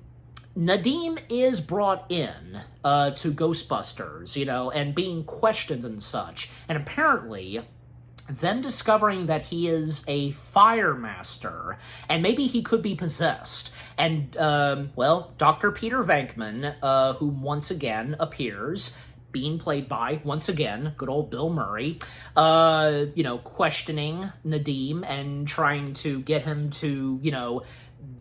is brought in to Ghostbusters, you know, and being questioned and such. And apparently, them discovering that he is a fire master, and maybe he could be possessed. And, well, Dr. Peter Venkman, who once again appears, being played by, once again, good old Bill Murray, questioning Nadim and trying to get him to,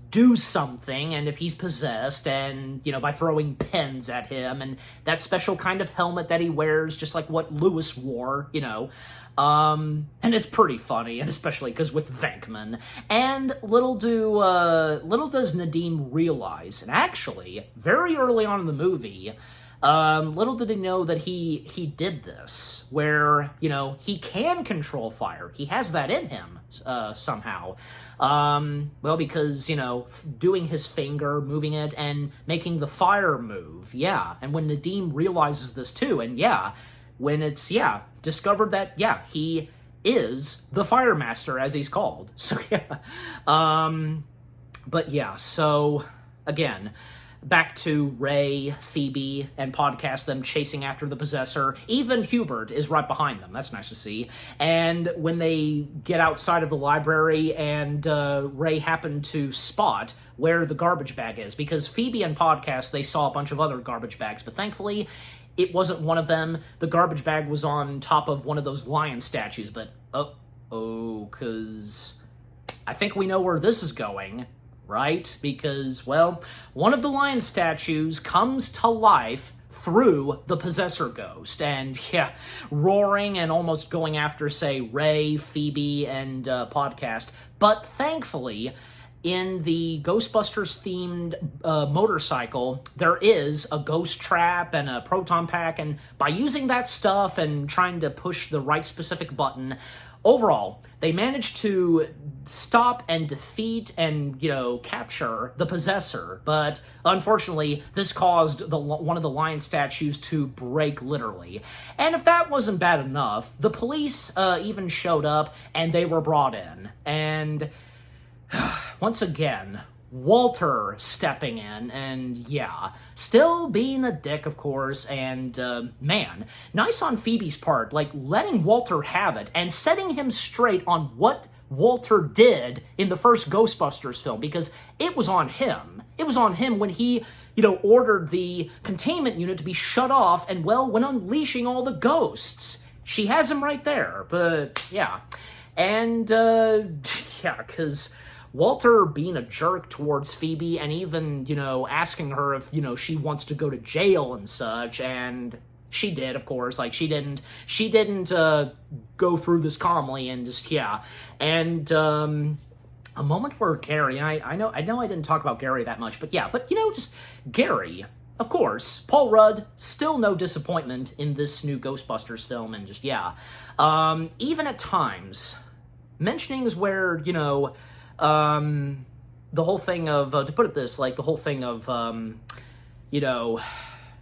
do something, and if he's possessed, and, by throwing pens at him, and that special kind of helmet that he wears, just like what Lewis wore, and it's pretty funny, and especially because with Venkman. And little does Nadim realize, and actually, very early on in the movie, little did he know that he did this, where, he can control fire. He has that in him, somehow. Because, doing his finger, moving it, and making the fire move, yeah. And when Nadim realizes this too, and when it's, discovered that, he is the fire master, as he's called. So, so, again, back to Ray, Phoebe, and Podcast, them chasing after the possessor. Even Hubert is right behind them. That's nice to see. And when they get outside of the library, and Ray happened to spot where the garbage bag is, because Phoebe and Podcast, they saw a bunch of other garbage bags, but thankfully, it wasn't one of them. The garbage bag was on top of one of those lion statues, but, because I think we know where this is going. Right? Because, well, one of the lion statues comes to life through the possessor ghost, and, roaring and almost going after, say, Ray, Phoebe, and Podcast. But thankfully, in the Ghostbusters-themed motorcycle, there is a ghost trap and a proton pack, and by using that stuff and trying to push the right specific button, overall, they managed to stop and defeat and, capture the possessor. But unfortunately, this caused one of the lion statues to break, literally. And if that wasn't bad enough, the police even showed up, and they were brought in. And once again, Walter stepping in, and still being a dick, of course, and man, nice on Phoebe's part, like letting Walter have it and setting him straight on what Walter did in the first Ghostbusters film, because it was on him. It was on him when he, ordered the containment unit to be shut off, and, well, when unleashing all the ghosts. She has him right there, but, and, because Walter being a jerk towards Phoebe, and even, asking her if, she wants to go to jail and such, and she did, of course. Like, she didn't go through this calmly, and just, and, a moment where Gary, and I know I didn't talk about Gary that much, but just Gary, of course, Paul Rudd, still no disappointment in this new Ghostbusters film, and just, even at times, mentionings where, the whole thing of, to put it this, like, the whole thing of,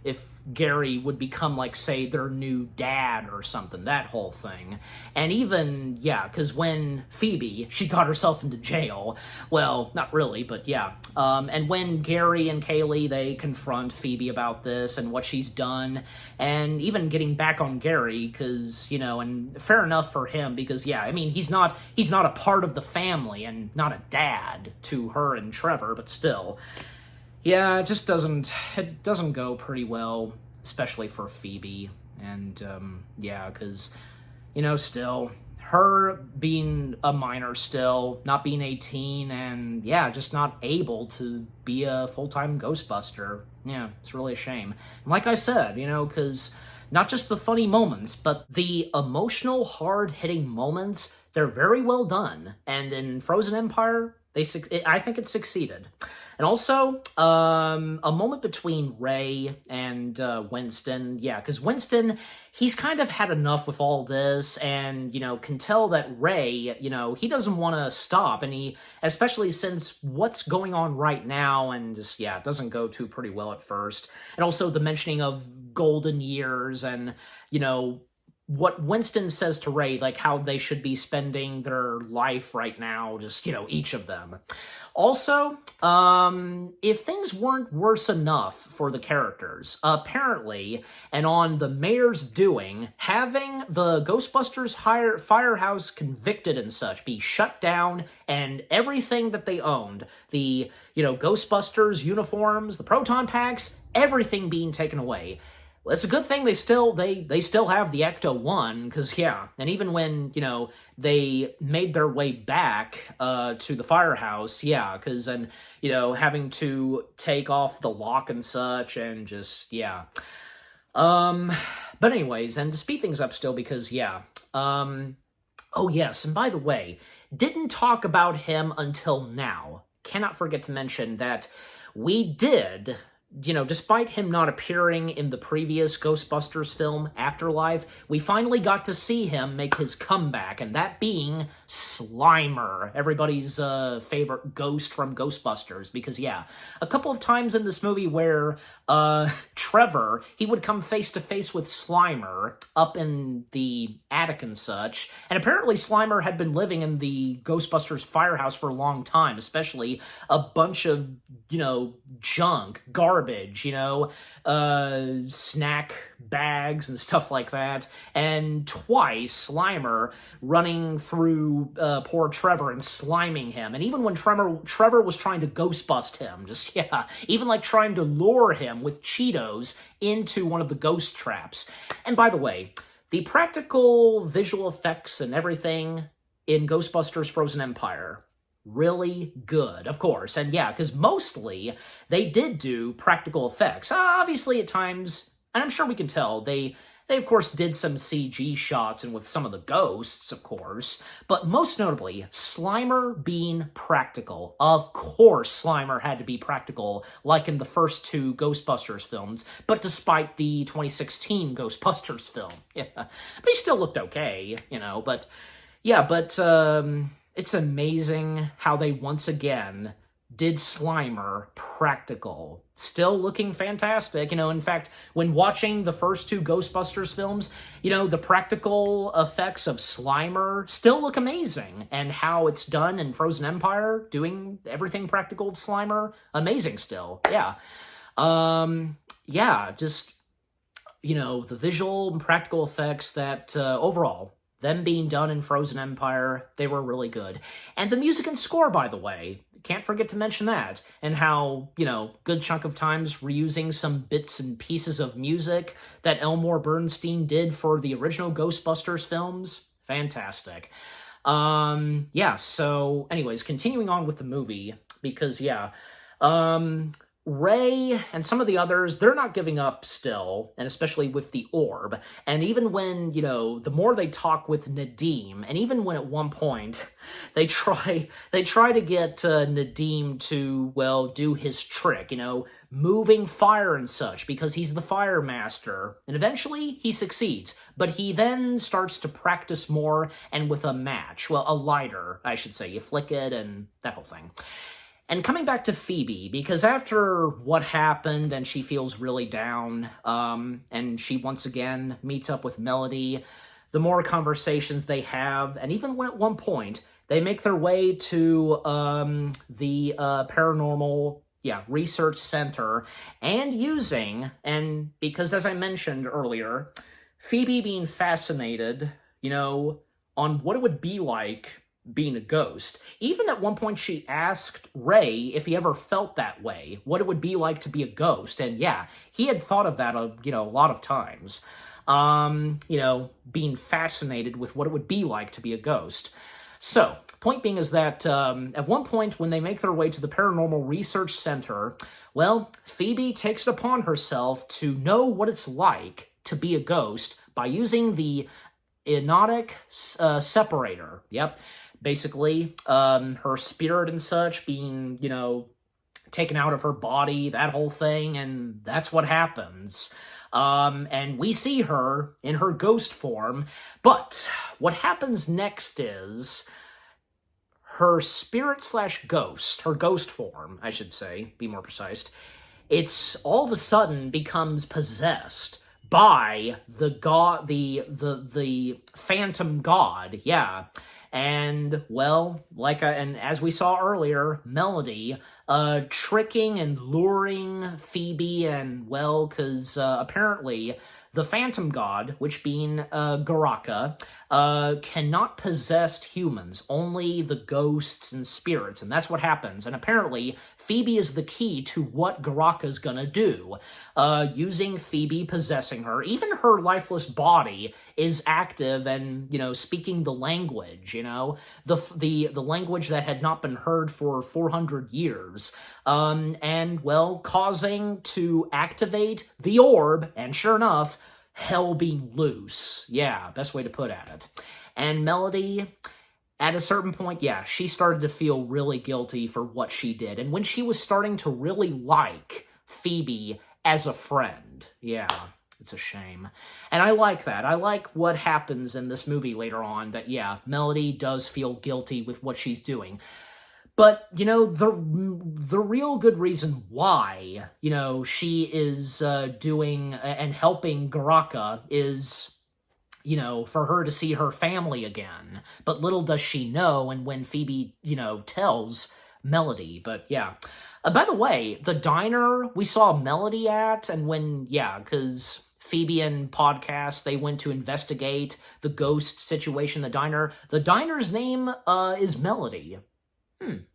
if Gary would become, like, say, their new dad or something, that whole thing. And even, because when Phoebe, she got herself into jail, well, not really, but and when Gary and Kaylee, they confront Phoebe about this and what she's done, and even getting back on Gary, because, and fair enough for him, because, he's not a part of the family, and not a dad to her and Trevor, but still. It just doesn't go pretty well, especially for Phoebe, and, because, still, her being a minor still, not being 18, and, just not able to be a full-time Ghostbuster, it's really a shame. And like I said, because not just the funny moments, but the emotional, hard-hitting moments, they're very well done, and in Frozen Empire, I think it succeeded. And also, a moment between Ray and Winston, because Winston, he's kind of had enough with all this, and, can tell that Ray, he doesn't want to stop, and he, especially since what's going on right now, and just, it doesn't go too pretty well at first. And also the mentioning of golden years, and, what Winston says to Ray, like how they should be spending their life right now, just, each of them. Also, if things weren't worse enough for the characters, apparently, and on the mayor's doing, having the Ghostbusters firehouse convicted and such be shut down, and everything that they owned, the, Ghostbusters uniforms, the proton packs, everything being taken away. Well, it's a good thing they still have the Ecto-1, because, yeah, and even when, they made their way back to the firehouse, yeah, because, and, having to take off the lock and such, and just, yeah. But anyways, and to speed things up still, because, yeah, oh, yes, and by the way, didn't talk about him until now. Cannot forget to mention that we did, despite him not appearing in the previous Ghostbusters film, Afterlife, we finally got to see him make his comeback, and that being Slimer, everybody's favorite ghost from Ghostbusters, because, yeah, a couple of times in this movie where Trevor, he would come face-to-face with Slimer up in the attic and such, and apparently Slimer had been living in the Ghostbusters firehouse for a long time, especially a bunch of, junk, garbage, snack bags and stuff like that, and twice Slimer running through poor Trevor and sliming him, and even when Trevor was trying to ghost bust him, even like trying to lure him with Cheetos into one of the ghost traps. And by the way, the practical visual effects and everything in Ghostbusters Frozen Empire, really good, of course. And yeah, because mostly they did do practical effects. Obviously, at times, and I'm sure we can tell, they of course did some CG shots and with some of the ghosts, of course. But most notably, Slimer being practical. Of course, Slimer had to be practical, like in the first two Ghostbusters films, but despite the 2016 Ghostbusters film. Yeah, but he still looked okay, but yeah, it's amazing how they once again did Slimer practical. Still looking fantastic. In fact, when watching the first two Ghostbusters films, the practical effects of Slimer still look amazing. And how it's done in Frozen Empire, doing everything practical with Slimer, amazing still. Yeah. Just, the visual and practical effects that, overall, them being done in Frozen Empire, they were really good. And the music and score, by the way, can't forget to mention that. And how, good chunk of times reusing some bits and pieces of music that Elmore Bernstein did for the original Ghostbusters films. Fantastic. So anyways, continuing on with the movie, because, Ray and some of the others, they're not giving up still, and especially with the orb. And even when, the more they talk with Nadim, and even when at one point they try to get Nadim to, do his trick, moving fire and such, because he's the fire master. And eventually he succeeds, but he then starts to practice more, and with a match, a lighter, I should say. You flick it and that whole thing. And coming back to Phoebe, because after what happened and she feels really down, and she once again meets up with Melody, the more conversations they have, and even when at one point they make their way to the paranormal research center, and because as I mentioned earlier, Phoebe being fascinated, on what it would be like being a ghost. Even at one point she asked Ray if he ever felt that way, what it would be like to be a ghost. And yeah, he had thought of that a lot of times. Being fascinated with what it would be like to be a ghost. So, point being is that at one point when they make their way to the Paranormal Research Center, Phoebe takes it upon herself to know what it's like to be a ghost by using the ionotic separator. Yep. Basically, her spirit and such being, taken out of her body, that whole thing, and that's what happens. And we see her in her ghost form, but what happens next is her spirit/ghost, her ghost form, I should say, be more precise, it's all of a sudden becomes possessed by the god, the phantom god, yeah. And, well, and as we saw earlier, Melody, tricking and luring Phoebe, and, well, because, apparently, the Phantom God, which being, Garaka, cannot possess humans, only the ghosts and spirits, and that's what happens. And apparently, Phoebe is the key to what Garaka's gonna do. Using Phoebe possessing her, even her lifeless body is active and, speaking the language, the language that had not been heard for 400 years. And, well, causing to activate the orb, and sure enough, hell being loose. Yeah, best way to put it. And Melody, at a certain point, yeah, she started to feel really guilty for what she did. And when she was starting to really like Phoebe as a friend, yeah, it's a shame. And I like that. I like what happens in this movie later on, that, yeah, Melody does feel guilty with what she's doing. But, the real good reason why, she is doing and helping Garaka is, for her to see her family again. But little does she know, and when Phoebe, tells Melody. But, yeah. By the way, the diner we saw Melody at, and when, yeah, because Phoebe and Podcast, they went to investigate the ghost situation, the diner's name is Melody.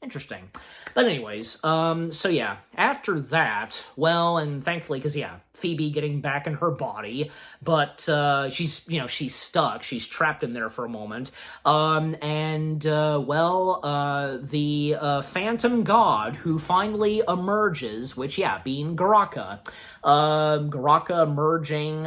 Interesting. But anyways, so yeah, after that, well, and thankfully, because yeah, Phoebe getting back in her body, but she's stuck, she's trapped in there for a moment, and the Phantom God who finally emerges, which, yeah, being Garaka, emerging,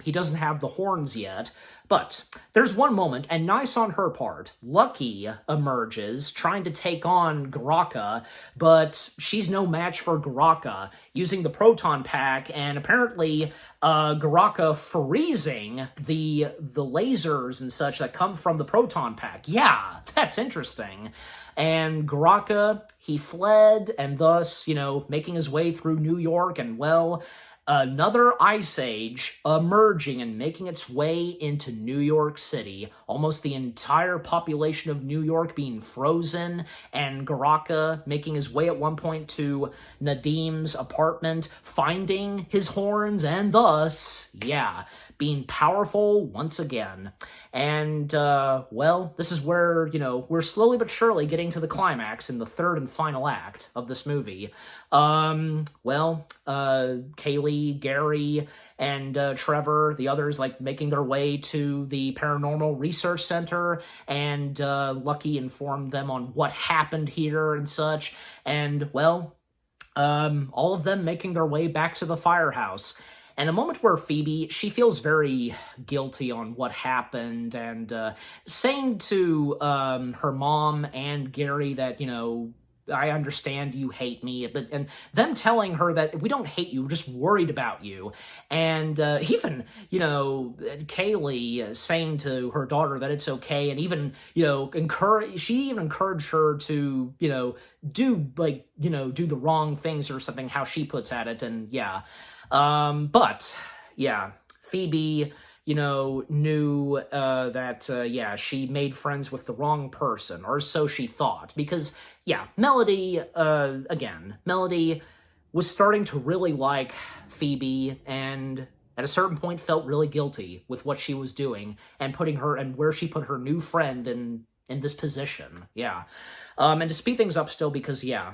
he doesn't have the horns yet. But there's one moment, and nice on her part, Lucky emerges, trying to take on Garaka, but she's no match for Garaka, using the proton pack, and apparently Garaka freezing the lasers and such that come from the proton pack. Yeah, that's interesting. And Garaka, he fled, and thus, making his way through New York, and, well, another ice age emerging and making its way into New York City. Almost the entire population of New York being frozen, and Garaka making his way at one point to Nadim's apartment, finding his horns, and thus, yeah, being powerful once again. And, well, this is where, we're slowly but surely getting to the climax in the third and final act of this movie. Kaylee, Gary, and Trevor, the others, making their way to the Paranormal Research Center, and Lucky informed them on what happened here and such, and, well, all of them making their way back to the firehouse. And a moment where Phoebe, she feels very guilty on what happened, and saying to her mom and Gary that, I understand you hate me, and them telling her that we don't hate you, we're just worried about you. And even, Kaylee saying to her daughter that it's okay, and even, she even encouraged her to, do the wrong things or something, how she puts at it, and yeah. But, yeah, Phoebe, knew that, she made friends with the wrong person, or so she thought, because, yeah, Melody was starting to really like Phoebe, and at a certain point felt really guilty with what she was doing, and putting her, and where she put her new friend in this position, yeah. And to speed things up still, because, yeah,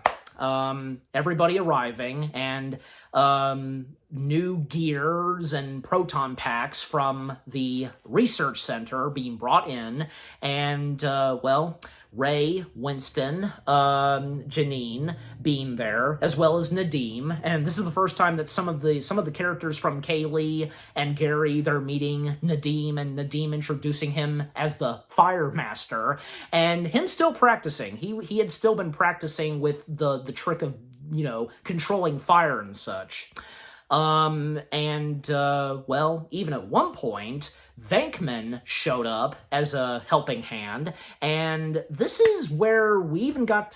everybody arriving, and new gears and proton packs from the research center being brought in, and, Ray, Winston, Janine being there, as well as Nadim. And this is the first time that some of the characters from Kaylee and Gary, they're meeting Nadim, and Nadim introducing him as the Fire Master, and him still practicing. He had still been practicing with the trick of, controlling fire and such. Even at one point, Venkman showed up as a helping hand, and this is where we even get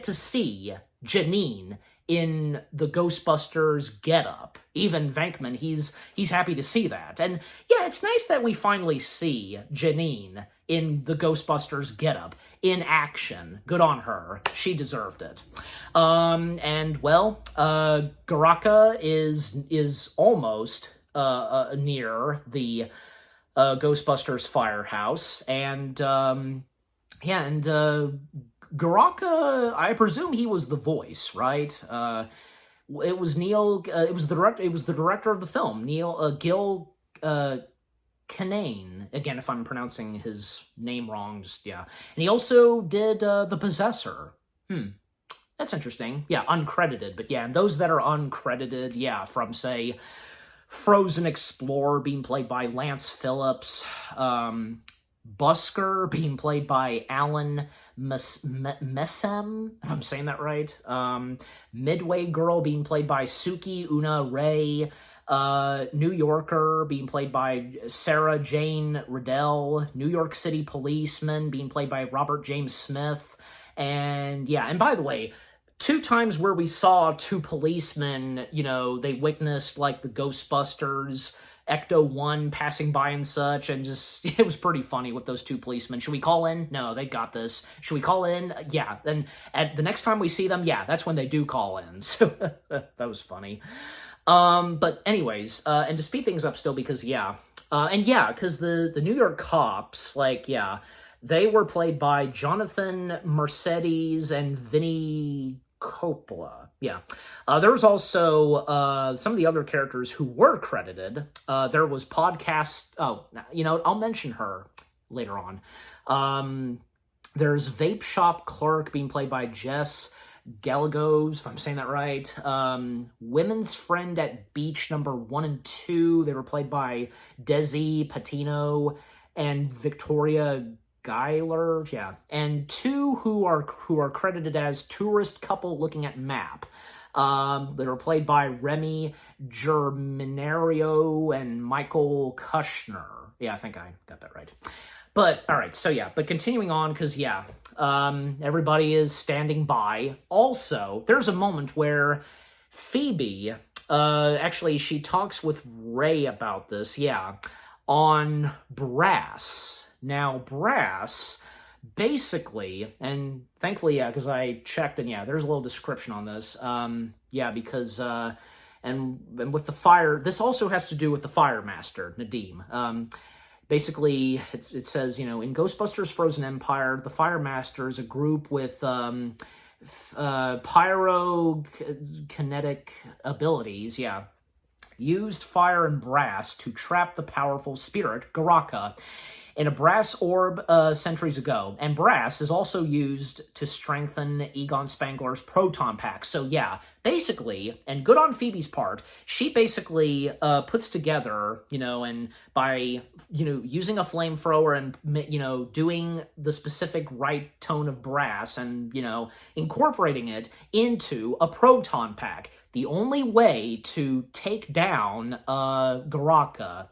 to see Janine in the Ghostbusters getup. Even Venkman, he's happy to see that. And yeah, it's nice that we finally see Janine in the Ghostbusters getup in action. Good on her. She deserved it. And well, Garaka is almost near the Ghostbusters firehouse, and Garaka, I presume he was the voice, right? It was Neil. It was the director of the film, Gil Kinane. Again, if I'm pronouncing his name wrong, just yeah. And he also did the Possessor. That's interesting. Yeah, uncredited, but yeah, and those that are uncredited, yeah, from say Frozen Explorer being played by Lance Phillips, Busker being played by Alan Messam, if I'm saying that right. Midway Girl being played by Suki Una Ray. New Yorker being played by Sarah Jane Riddell. New York City Policeman being played by Robert James Smith. And yeah, and by the way, 2 times where we saw 2 policemen, you know, they witnessed like the Ghostbusters Ecto-1 passing by and such, and just, it was pretty funny with those 2 policemen. Should we call in? No, they got this. Should we call in? Yeah, then at the next time we see them, yeah, that's when they do call in. So that was funny. But anyways, and to speed things up still, because yeah, because the New York cops, like, yeah, they were played by Jonathan Mercedes and Vinny Coppola. Yeah. There was also some of the other characters who were credited. There was podcast... Oh, you know, I'll mention her later on. There's Vape Shop Clerk being played by Jess Gallegos, if I'm saying that right. Women's Friend at Beach number 1 and 2. They were played by Desi Patino and Victoria Geiler, yeah, and 2 who are credited as Tourist Couple Looking at Map. They were played by Remy Germinario and Michael Kushner. Yeah, I think I got that right. But, all right, so yeah, but continuing on, because, yeah, everybody is standing by. Also, there's a moment where Phoebe, actually, she talks with Ray about this, yeah, on Brass. Now, Brass, basically, and thankfully, yeah, because I checked, and yeah, there's a little description on this, yeah, because, and with the fire, this also has to do with the Fire Master, Nadim. Basically, it says, you know, in Ghostbusters Frozen Empire, the Fire Master is a group with pyrokinetic abilities, yeah, used fire and brass to trap the powerful spirit, Garaka, in a brass orb centuries ago. And brass is also used to strengthen Egon Spangler's proton pack. So yeah, basically, and good on Phoebe's part, she basically puts together, you know, and by, you know, using a flamethrower and, you know, doing the specific right tone of brass and, you know, incorporating it into a proton pack. The only way to take down Garaka.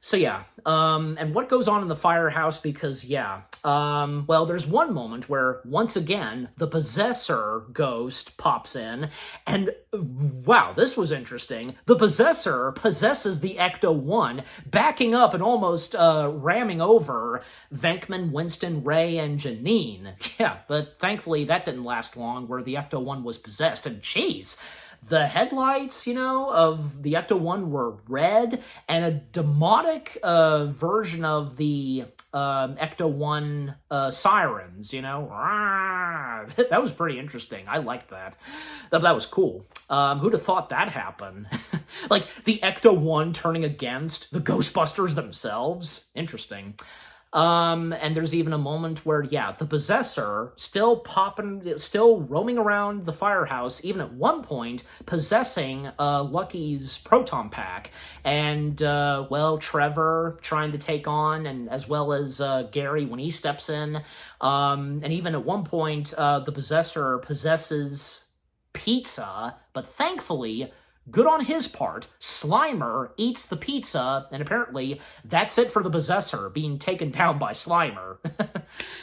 So yeah, and what goes on in the firehouse, because yeah, well, there's one moment where, once again, the Possessor ghost pops in, and wow, this was interesting. The Possessor possesses the Ecto-1, backing up and almost ramming over Venkman, Winston, Ray, and Janine. Yeah, but thankfully that didn't last long, where the Ecto-1 was possessed, and jeez, the headlights, you know, of the Ecto-1 were red, and a demonic version of the Ecto-1 sirens, you know. That was pretty interesting. I liked that. That was cool. Who'd have thought that happened? Like, the Ecto-1 turning against the Ghostbusters themselves? Interesting. And there's even a moment where, yeah, the Possessor still roaming around the firehouse, even at one point possessing Lucky's proton pack, and well, Trevor trying to take on, and as well as Gary when he steps in, and even at one point the Possessor possesses Pizza, but thankfully good on his part. Slimer eats the pizza, and apparently that's it for the Possessor, being taken down by Slimer.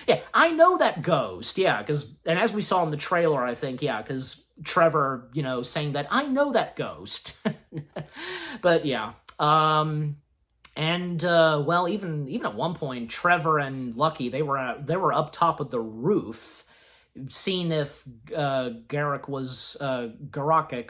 Yeah, I know that ghost, yeah, and as we saw in the trailer, I think, yeah, because Trevor, saying that, I know that ghost. But yeah, well, even at one point, Trevor and Lucky, they were up top of the roof, seeing if Garakik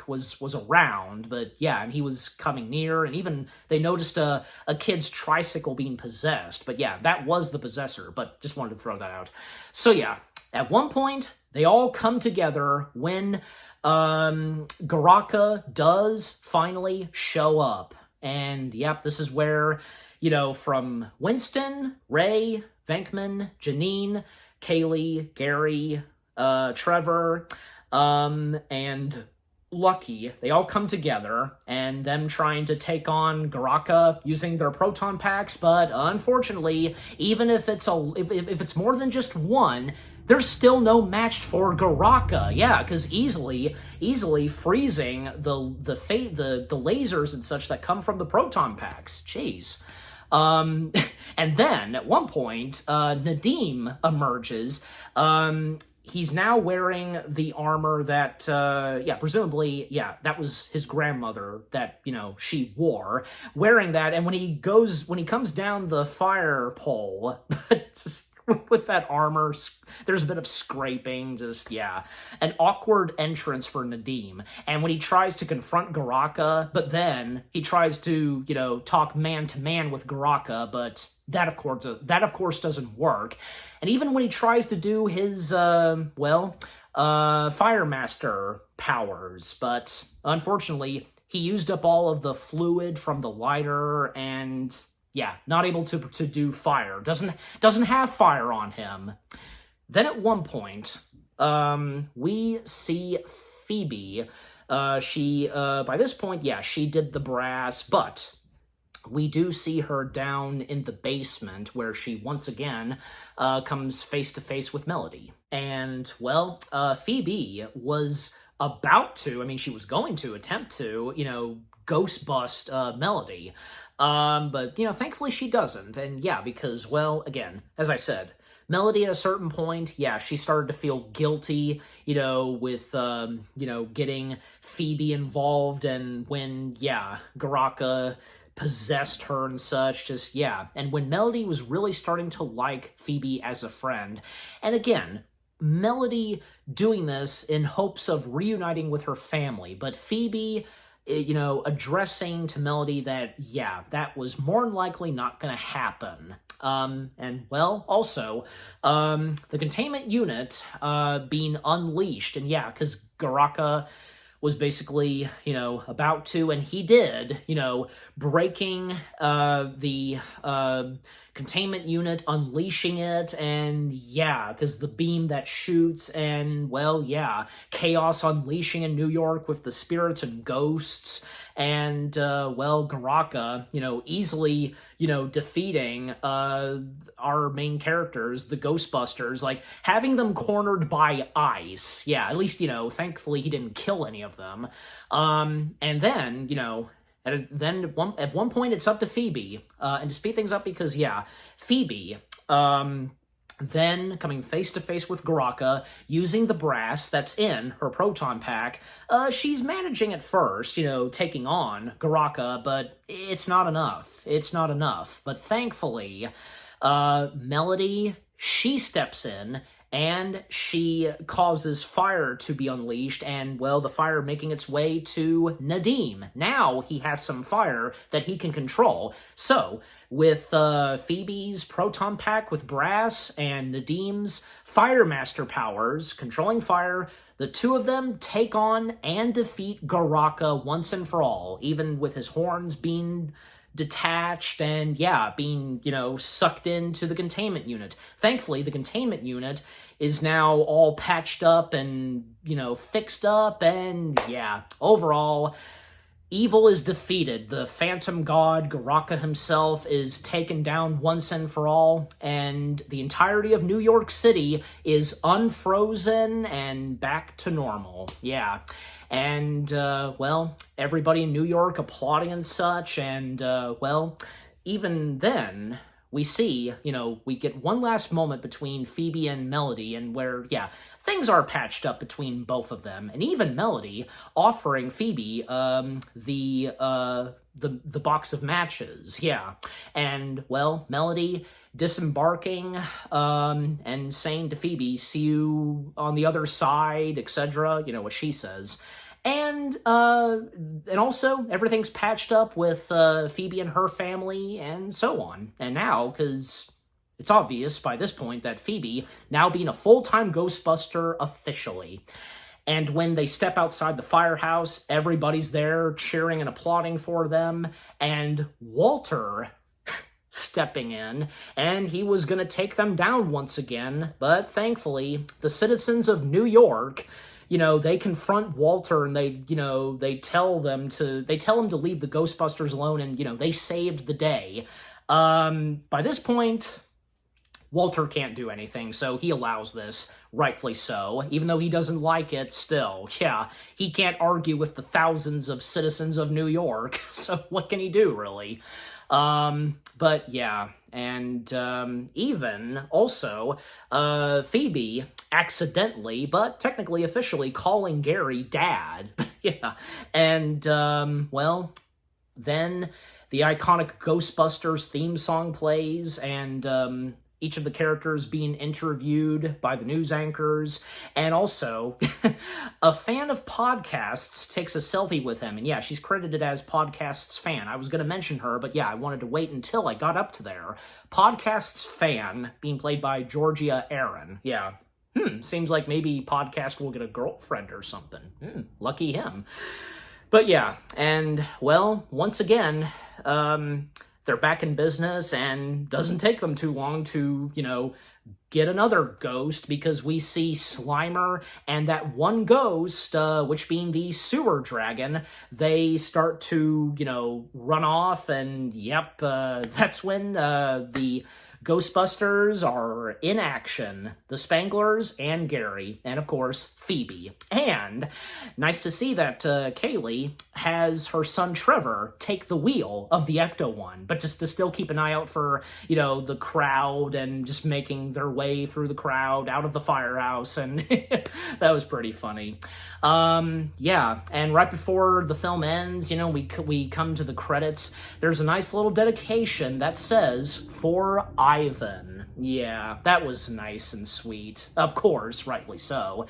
was around, but yeah, and he was coming near, and even they noticed a kid's tricycle being possessed, but yeah, that was the Possessor, but just wanted to throw that out. So yeah, at one point, they all come together when Garakik does finally show up, and yep, this is where, from Winston, Ray, Venkman, Janine, Kaylee, Gary, Trevor, and Lucky, they all come together, and them trying to take on Garakik using their proton packs, but unfortunately, even if it's if it's more than just one, there's still no match for Garakik. Yeah, because easily freezing the lasers and such that come from the proton packs. Jeez. And then, at one point, Nadim emerges. He's now wearing the armor that, presumably, that was his grandmother that, she wore. Wearing that, and when he comes down the fire pole, with that armor, there's a bit of scraping, an awkward entrance for Nadim. And when he tries to confront Garakik, but then he tries to, talk man-to-man with Garakik, but that of course doesn't work. And even when he tries to do his, Fire Master powers, but unfortunately, he used up all of the fluid from the lighter, and yeah, not able to do fire. Doesn't have fire on him. Then at one point, we see Phoebe. She by this point, she did the brass, but we do see her down in the basement where she once again comes face to face with Melody. And Phoebe was about to, she was going to attempt to, ghost bust Melody. But, thankfully she doesn't. And yeah, because, again, as I said, Melody at a certain point, she started to feel guilty, with, getting Phoebe involved, and when, Garakik possessed her and such, and when Melody was really starting to like Phoebe as a friend. And again, Melody doing this in hopes of reuniting with her family, but Phoebe, addressing to Melody that, that was more than likely not going to happen. Also, the containment unit being unleashed, and because Garakik was basically, about to, and he did, breaking the containment unit, unleashing it, and because the beam that shoots, and chaos unleashing in New York with the spirits and ghosts, and Garakik, easily, defeating our main characters, the Ghostbusters, having them cornered by ice. At least, thankfully he didn't kill any of them. And then, at one point it's up to Phoebe, and to speed things up because, Phoebe, then coming face to face with Garakik, using the brass that's in her proton pack, she's managing at first, taking on Garakik, but it's not enough. But thankfully, Melody, she steps in, and she causes fire to be unleashed, and, the fire making its way to Nadim. Now he has some fire that he can control. So, with Phoebe's proton pack with brass and Nadim's Fire Master powers, controlling fire, the two of them take on and defeat Garakik once and for all, even with his horns being detached and, being, sucked into the containment unit. Thankfully, the containment unit is now all patched up and, fixed up, and, overall, evil is defeated. The phantom god, Garaka himself, is taken down once and for all, and the entirety of New York City is unfrozen and back to normal. Yeah. And, well, everybody in New York applauding and such, and, well, even then, we see, we get one last moment between Phoebe and Melody, and where, yeah, things are patched up between both of them, and even Melody offering Phoebe the box of matches, yeah. And, well, Melody disembarking and saying to Phoebe, see you on the other side, etc., what she says. And also, everything's patched up with Phoebe and her family and so on. And now, because it's obvious by this point that Phoebe, now being a full-time Ghostbuster officially. And when they step outside the firehouse, everybody's there cheering and applauding for them. And Walter stepping in, and he was going to take them down once again. But thankfully, the citizens of New York, they confront Walter and they tell him to leave the Ghostbusters alone, and, they saved the day. By this point, Walter can't do anything, so he allows this, rightfully so, even though he doesn't like it still. Yeah, he can't argue with the thousands of citizens of New York, so what can he do, really? But yeah, and even also Phoebe accidentally, but technically officially, calling Gary Dad. Yeah, and well, then the iconic Ghostbusters theme song plays, and each of the characters being interviewed by the news anchors, and also a fan of podcasts takes a selfie with him, and yeah, she's credited as Podcasts fan. I was going to mention her, but yeah, I wanted to wait until I got up to there. Podcasts fan, being played by Georgia Aaron. Yeah. Seems like maybe Podcast will get a girlfriend or something. Lucky him. But yeah, and, well, once again, they're back in business, and doesn't take them too long to, get another ghost, because we see Slimer and that one ghost, which being the sewer dragon, they start to, run off, and yep, that's when the Ghostbusters are in action. The Spanglers and Gary, and of course, Phoebe. And nice to see that Kaylee has her son Trevor take the wheel of the Ecto-1, but just to still keep an eye out for, the crowd, and just making their way through the crowd out of the firehouse, and that was pretty funny. Yeah, and right before the film ends, we come to the credits. There's a nice little dedication that says, "For Ivan." Yeah, that was nice and sweet. Of course, rightfully so,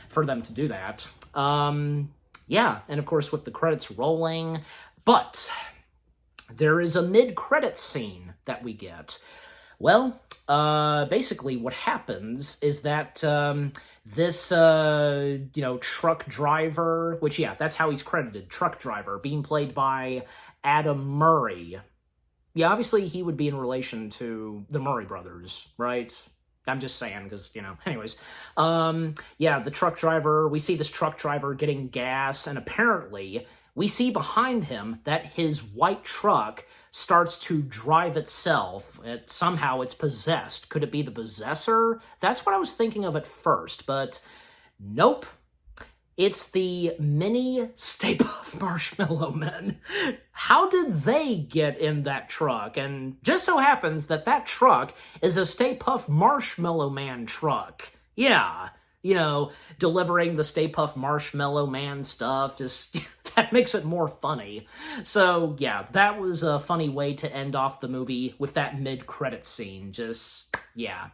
for them to do that. Yeah, and of course with the credits rolling, but there is a mid-credits scene that we get. Well, basically what happens is that this, truck driver, which, yeah, that's how he's credited, truck driver, being played by Adam Murray. Yeah, obviously he would be in relation to the Murray brothers, right? I'm just saying, because, anyways. Yeah, the truck driver, we see this truck driver getting gas, and apparently we see behind him that his white truck starts to drive itself. Somehow it's possessed. Could it be the possessor? That's what I was thinking of at first, but nope. It's the mini Stay Puft Marshmallow Men. How did they get in that truck? And just so happens that that truck is a Stay Puft Marshmallow Man truck. Yeah, delivering the Stay Puft Marshmallow Man stuff, just, that makes it more funny. So, yeah, that was a funny way to end off the movie with that mid-credit scene. Just, yeah.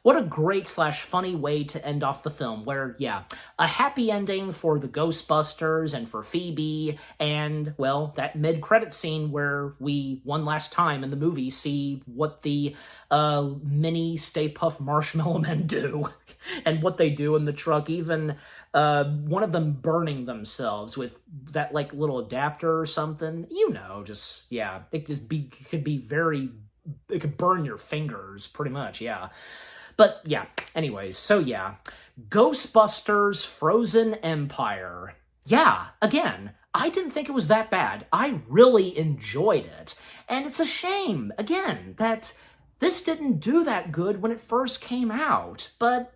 What a great / funny way to end off the film, where, yeah, a happy ending for the Ghostbusters and for Phoebe, and, well, that mid-credit scene where we, one last time in the movie, see what the mini Stay Puft Marshmallow Men do, and what they do in the truck, even one of them burning themselves with that, little adapter or something. Just, yeah, it could burn your fingers, pretty much, yeah. But, yeah, anyways, so, yeah, Ghostbusters Frozen Empire. Yeah, again, I didn't think it was that bad. I really enjoyed it. And it's a shame, again, that this didn't do that good when it first came out. But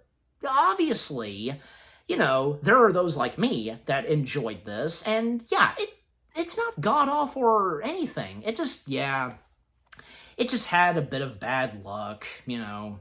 obviously, you know, there are those like me that enjoyed this. And yeah, it's not god-awful or anything. It just, yeah, it just had a bit of bad luck, you know.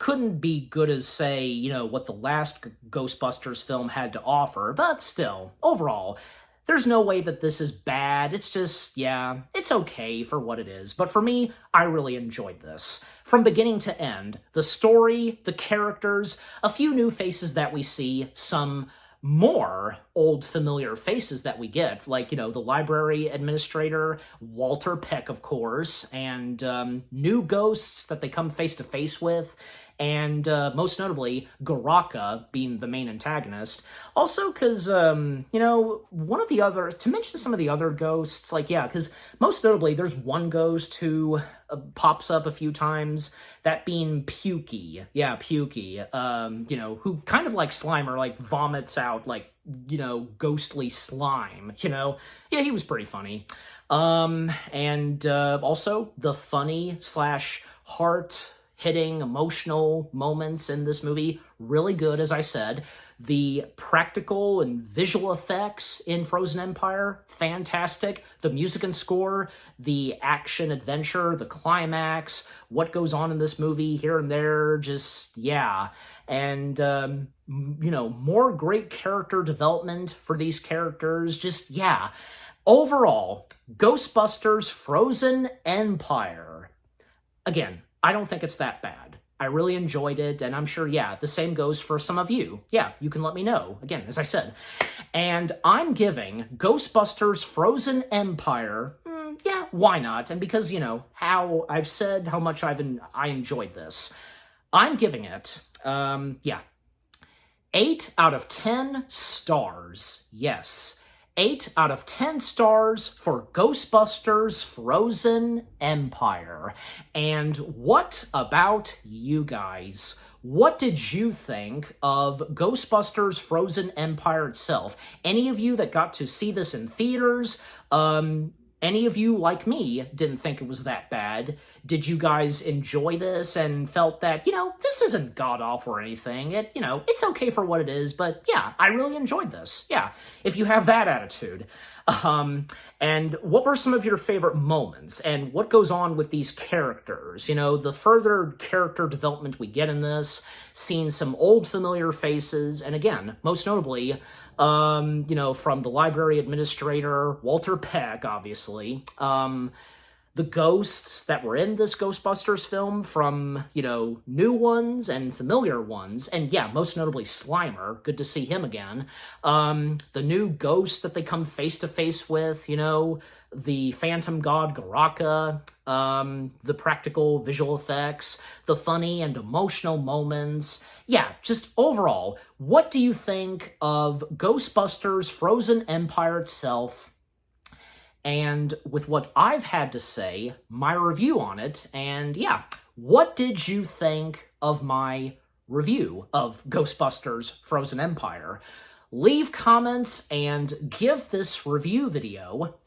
Couldn't be good as, say, you know, what the last Ghostbusters film had to offer, but still, overall, there's no way that this is bad. It's just, yeah, it's okay for what it is. But for me, I really enjoyed this. From beginning to end, the story, the characters, a few new faces that we see, some more old familiar faces that we get, like, you know, the library administrator, Walter Peck, of course, and new ghosts that they come face to face with, and most notably, Garaka being the main antagonist. Also, because, you know, one of the other, to mention some of the other ghosts, like, yeah, because most notably, there's one ghost who pops up a few times, that being Pukey. Yeah, Pukey, you know, who kind of like Slimer, like, vomits out, like, you know, ghostly slime, you know? Yeah, he was pretty funny. And also, the funny / heart-hitting, emotional moments in this movie, really good, as I said. The practical and visual effects in Frozen Empire, fantastic. The music and score, the action adventure, the climax, what goes on in this movie here and there, just, yeah. And, you know, more great character development for these characters, just, yeah. Overall, Ghostbusters Frozen Empire. Again, I don't think it's that bad. I really enjoyed it, and I'm sure, yeah, the same goes for some of you. Yeah, you can let me know, again, as I said. And I'm giving Ghostbusters Frozen Empire, yeah, why not? And because, you know, how I've said how much I enjoyed this, I'm giving it, yeah, 8 out of 10 stars. Yes. 8 out of 10 stars for Ghostbusters Frozen Empire. And what about you guys? What did you think of Ghostbusters Frozen Empire itself? Any of you that got to see this in theaters? Any of you, like me, didn't think it was that bad? Did you guys enjoy this and felt that, you know, this isn't god-awful or anything? It, you know, it's okay for what it is, but yeah, I really enjoyed this. Yeah, if you have that attitude. And what were some of your favorite moments? And what goes on with these characters? You know, the further character development we get in this, seeing some old familiar faces, and again, most notably, you know, from the library administrator, Walter Peck, obviously, the ghosts that were in this Ghostbusters film, from, you know, new ones and familiar ones, and yeah, most notably Slimer, good to see him again, the new ghosts that they come face to face with, you know, the Phantom God Garaka, the practical visual effects, the funny and emotional moments. Yeah, just overall, what do you think of Ghostbusters Frozen Empire itself? And with what I've had to say, my review on it, and yeah, what did you think of my review of Ghostbusters Frozen Empire? Leave comments and give this review video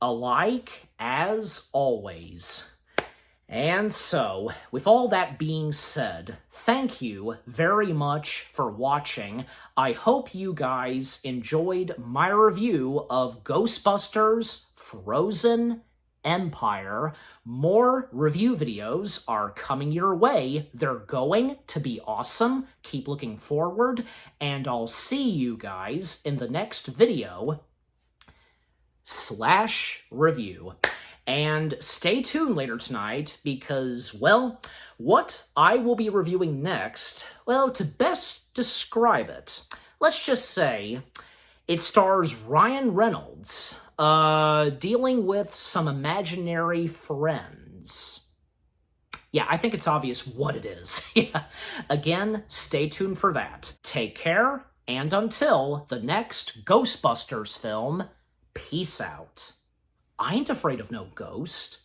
a like, as always. And so, with all that being said, thank you very much for watching. I hope you guys enjoyed my review of Ghostbusters Frozen Empire. More review videos are coming your way. They're going to be awesome. Keep looking forward, and I'll see you guys in the next video / review. And stay tuned later tonight because, well, what I will be reviewing next, well, to best describe it, let's just say it stars Ryan Reynolds, dealing with some imaginary friends. Yeah, I think it's obvious what it is. Yeah. Again, stay tuned for that. Take care, and until the next Ghostbusters film, peace out. I ain't afraid of no ghost.